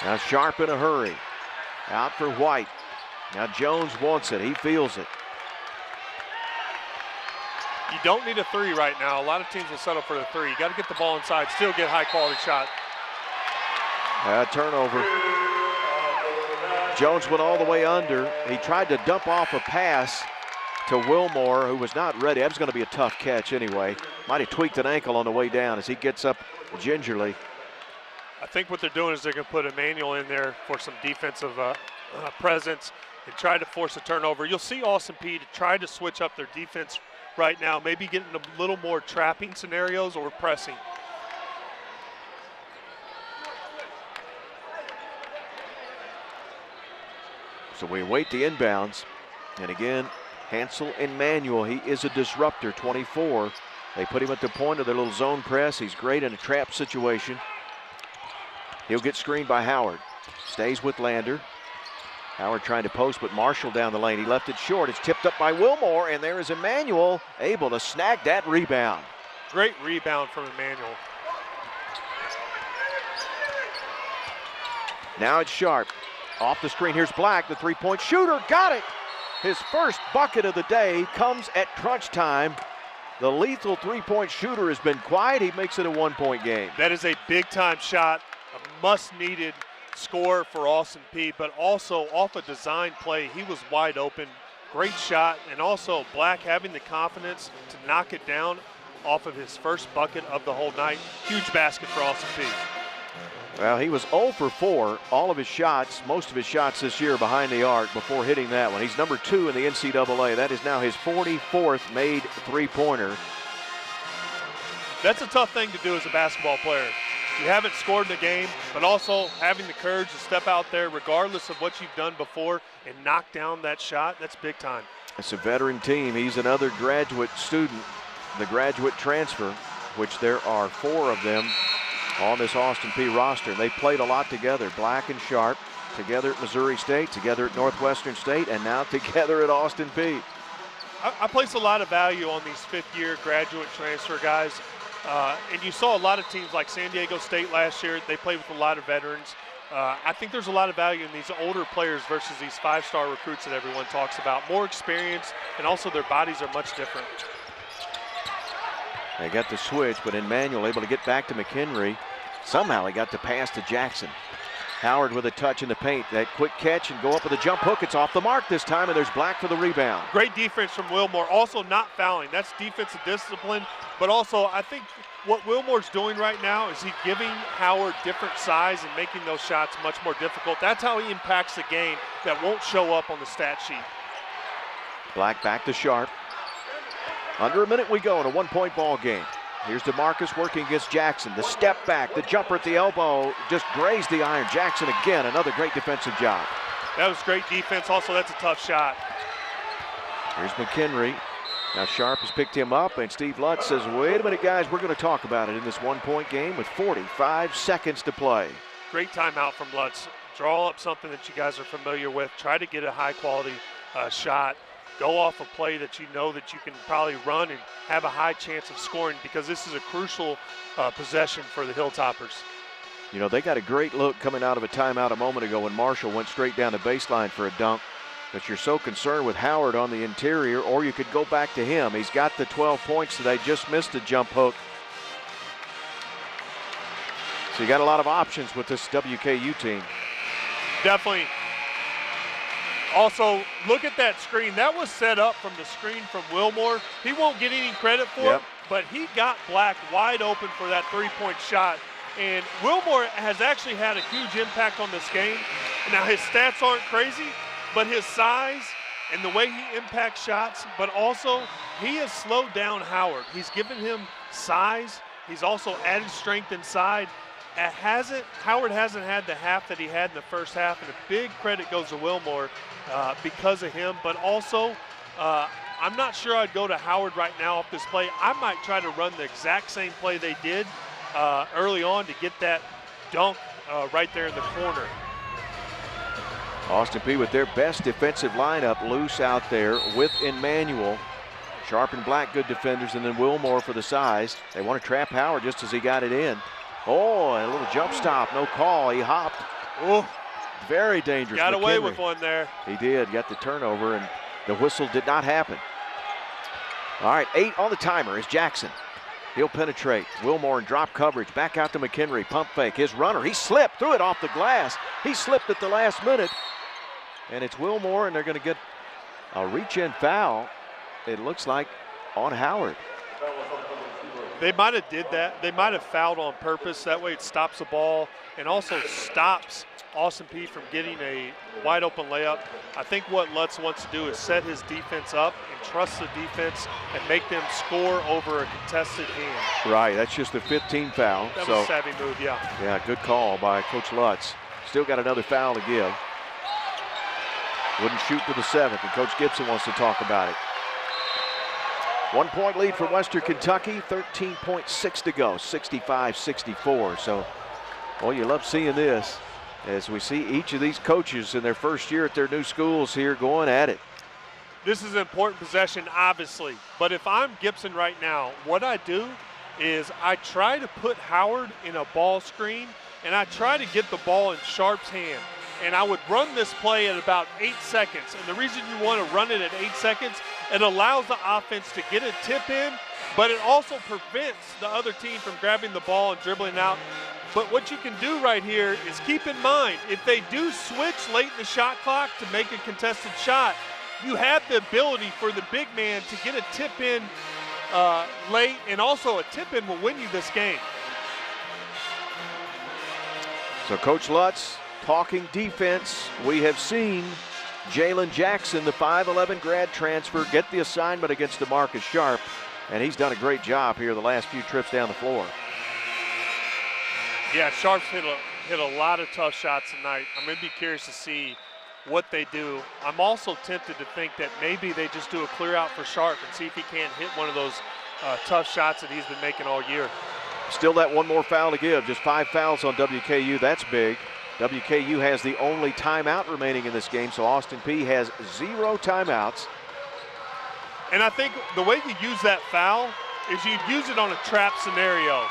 Now Sharp in a hurry. Out for White. Now Jones wants it, he feels it. You don't need a 3 right now. A lot of teams will settle for the 3. You got to get the ball inside, still get high quality shot. Turnover. Jones went all the way under. He tried to dump off a pass to Wilmore, who was not ready. That was going to be a tough catch anyway. Might have tweaked an ankle on the way down as he gets up gingerly. I think what they're doing is they're going to put Emmanuel in there for some defensive presence and try to force a turnover. You'll see Austin Peay to try to switch up their defense right now, maybe getting a little more trapping scenarios or pressing. So we await the inbounds. And again, Hansel and Manuel, he is a disruptor, 24. They put him at the point of their little zone press. He's great in a trap situation. He'll get screened by Howard. Stays with Lander. Howard trying to post, but Marshall down the lane. He left it short. It's tipped up by Wilmore, and there is Emmanuel able to snag that rebound. Great rebound from Emmanuel. Now it's Sharp. Off the screen, here's Black, the three-point shooter, got it! His first bucket of the day comes at crunch time. The lethal three-point shooter has been quiet. He makes it a one-point game. That is a big-time shot, a much-needed score for Austin Peay, but also off a design play, he was wide open. Great shot, and also Black having the confidence to knock it down off of his first bucket of the whole night. Huge basket for Austin Peay. Well, he was 0 for 4. All of his shots, most of his shots this year behind the arc before hitting that one. He's number 2 in the NCAA. That is now his 44th made three-pointer. That's a tough thing to do as a basketball player. You haven't scored in the game, but also having the courage to step out there regardless of what you've done before and knock down that shot, that's big time. It's a veteran team. He's another graduate student, the graduate transfer, which there are 4 of them on this Austin Peay roster. They played a lot together, Black and Sharp, together at Missouri State, together at Northwestern State, and now together at Austin Peay. I place a lot of value on these fifth-year graduate transfer guys. And you saw a lot of teams like San Diego State last year. They played with a lot of veterans. I think there's a lot of value in these older players versus these 5-star recruits that everyone talks about. More experience, and also their bodies are much different. They got the switch, but Emmanuel able to get back to McHenry. Somehow he got the pass to Jackson. Howard with a touch in the paint. That quick catch and go up with a jump hook. It's off the mark this time, and there's Black for the rebound. Great defense from Wilmore. Also not fouling. That's defensive discipline. But also I think what Wilmore's doing right now is he's giving Howard different size and making those shots much more difficult. That's how he impacts the game that won't show up on the stat sheet. Black back to Sharp. Under a minute we go in a one-point ball game. Here's DeMarcus working against Jackson. The step back, the jumper at the elbow, just grazed the iron. Jackson again, another great defensive job. That was great defense. Also, that's a tough shot. Here's McHenry. Now Sharp has picked him up, and Steve Lutz says, wait a minute, guys, we're going to talk about it in this one-point game with 45 seconds to play. Great timeout from Lutz. Draw up something that you guys are familiar with. Try to get a high-quality shot. Go off a play that you know that you can probably run and have a high chance of scoring, because this is a crucial possession for the Hilltoppers. You know, they got a great look coming out of a timeout a moment ago when Marshall went straight down the baseline for a dunk. But you're so concerned with Howard on the interior, or you could go back to him. He's got the 12 points today, just missed a jump hook. So you got a lot of options with this WKU team. Definitely. Also, look at that screen. That was set up from the screen from Wilmore. He won't get any credit for it, but he got Black wide open for that three-point shot. And Wilmore has actually had a huge impact on this game. Now, his stats aren't crazy, but his size and the way he impacts shots, but also he has slowed down Howard. He's given him size. He's also added strength inside. Howard hasn't had the half that he had in the first half, and a big credit goes to Wilmore because of him. But also, I'm not sure I'd go to Howard right now off this play. I might try to run the exact same play they did early on to get that dunk right there in the corner. Austin Peay with their best defensive lineup loose out there with Emmanuel. Sharp and Black, good defenders, and then Wilmore for the size. They want to trap Howard just as he got it in. Oh, and a little jump stop, no call. He hopped. Oh, very dangerous. Got away McHenry. with one there. He did, got the turnover, and the whistle did not happen. All right, 8 on the timer is Jackson. He'll penetrate. Wilmore in drop coverage. Back out to McHenry. Pump fake. His runner. He slipped. Threw it off the glass. He slipped at the last minute. And it's Wilmore, and they're going to get a reach-in foul, it looks like, on Howard. They might have did that. They might have fouled on purpose. That way it stops the ball and also stops Austin Peay from getting a wide open layup. I think what Lutz wants to do is set his defense up and trust the defense and make them score over a contested hand. Right, that's just the 15th foul. That was a savvy move, yeah. Yeah, good call by Coach Lutz. Still got another foul to give. Wouldn't shoot to the 7th, and Coach Gibson wants to talk about it. 1 point lead for Western Kentucky, 13.6 to go, 65-64. So, well, you love seeing this as we see each of these coaches in their first year at their new schools here going at it. This is an important possession, obviously. But if I'm Gibson right now, what I do is I try to put Howard in a ball screen, and I try to get the ball in Sharp's hand. And I would run this play at about 8 seconds. And the reason you want to run it at 8 seconds, it allows the offense to get a tip in, but it also prevents the other team from grabbing the ball and dribbling out. But what you can do right here is keep in mind, if they do switch late in the shot clock to make a contested shot, you have the ability for the big man to get a tip in late, and also a tip in will win you this game. So Coach Lutz talking defense. We have seen Jalen Jackson, the 5'11 grad transfer, get the assignment against DeMarcus Sharp, and he's done a great job here the last few trips down the floor. Yeah, Sharp's hit a lot of tough shots tonight. I'm going to be curious to see what they do. I'm also tempted to think that maybe they just do a clear out for Sharp and see if he can't hit one of those tough shots that he's been making all year. Still that one more foul to give. Just 5 fouls on WKU. That's big. WKU has the only timeout remaining in this game, so Austin Peay has 0 timeouts. And I think the way you use that foul is you use it on a trap scenario.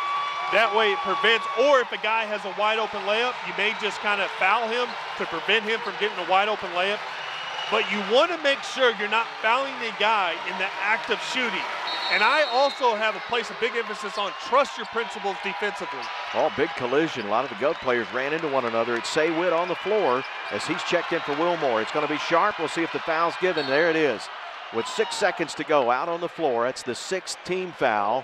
That way it prevents, or if a guy has a wide open layup, you may just kind of foul him to prevent him from getting a wide open layup. But you want to make sure you're not fouling the guy in the act of shooting. And I also have a place a big emphasis on trust your principles defensively. Oh, big collision. A lot of the Gov players ran into one another. It's Saywitt on the floor as he's checked in for Wilmore. It's going to be Sharp. We'll see if the foul's given. There it is. With 6 seconds to go out on the floor, that's the 6th team foul.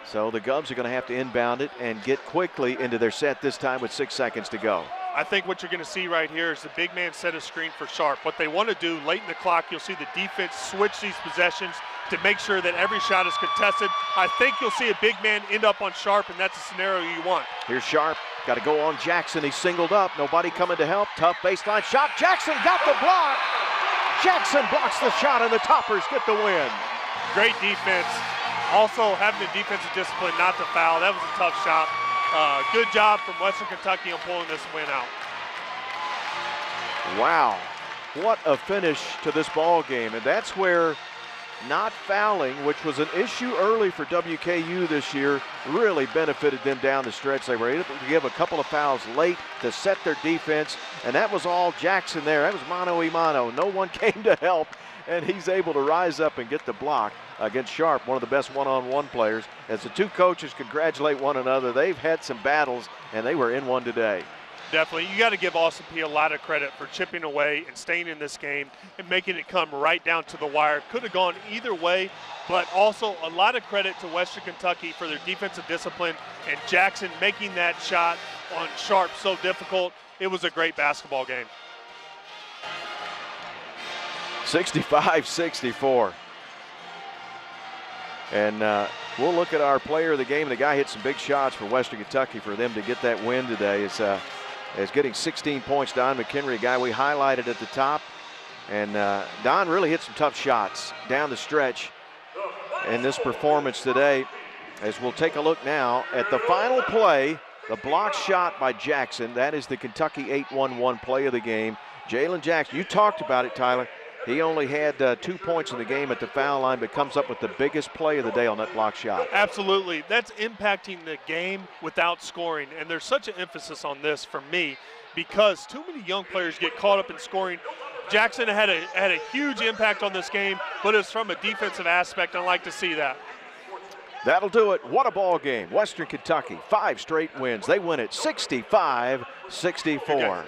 So the Govs are going to have to inbound it and get quickly into their set this time with 6 seconds to go. I think what you're going to see right here is the big man set a screen for Sharp. What they want to do late in the clock, you'll see the defense switch these possessions to make sure that every shot is contested. I think you'll see a big man end up on Sharp, and that's the scenario you want. Here's Sharp. Got to go on Jackson. He's singled up. Nobody coming to help. Tough baseline shot. Jackson got the block. Jackson blocks the shot, and the Toppers get the win. Great defense. Also having the defensive discipline not to foul. That was a tough shot. Good job from Western Kentucky on pulling this win out. Wow, what a finish to this ball game. And that's where not fouling, which was an issue early for WKU this year, really benefited them down the stretch. They were able to give a couple of fouls late to set their defense, and that was all Jackson there. That was mano-a-mano. No one came to help, and he's able to rise up and get the block against Sharp, one of the best one-on-one players. As the two coaches congratulate one another, they've had some battles, and they were in one today. Definitely. You got to give Austin Peay a lot of credit for chipping away and staying in this game and making it come right down to the wire. Could have gone either way, but also a lot of credit to Western Kentucky for their defensive discipline and Jackson making that shot on Sharp so difficult. It was a great basketball game. 65-64. And we'll look at our player of the game. The guy hit some big shots for Western Kentucky for them to get that win today. Is getting 16 points. Don McHenry, a guy we highlighted at the top. And Don really hit some tough shots down the stretch in this performance today. As we'll take a look now at the final play, the block shot by Jackson. That is the Kentucky 8-1-1 play of the game. Jalen Jackson, you talked about it, Tyler. He only had 2 points in the game at the foul line, but comes up with the biggest play of the day on that block shot. Absolutely. That's impacting the game without scoring. And there's such an emphasis on this for me because too many young players get caught up in scoring. Jackson had a huge impact on this game, but it's from a defensive aspect. I like to see that. That'll do it. What a ball game. Western Kentucky, 5 straight wins. They win it 65-64.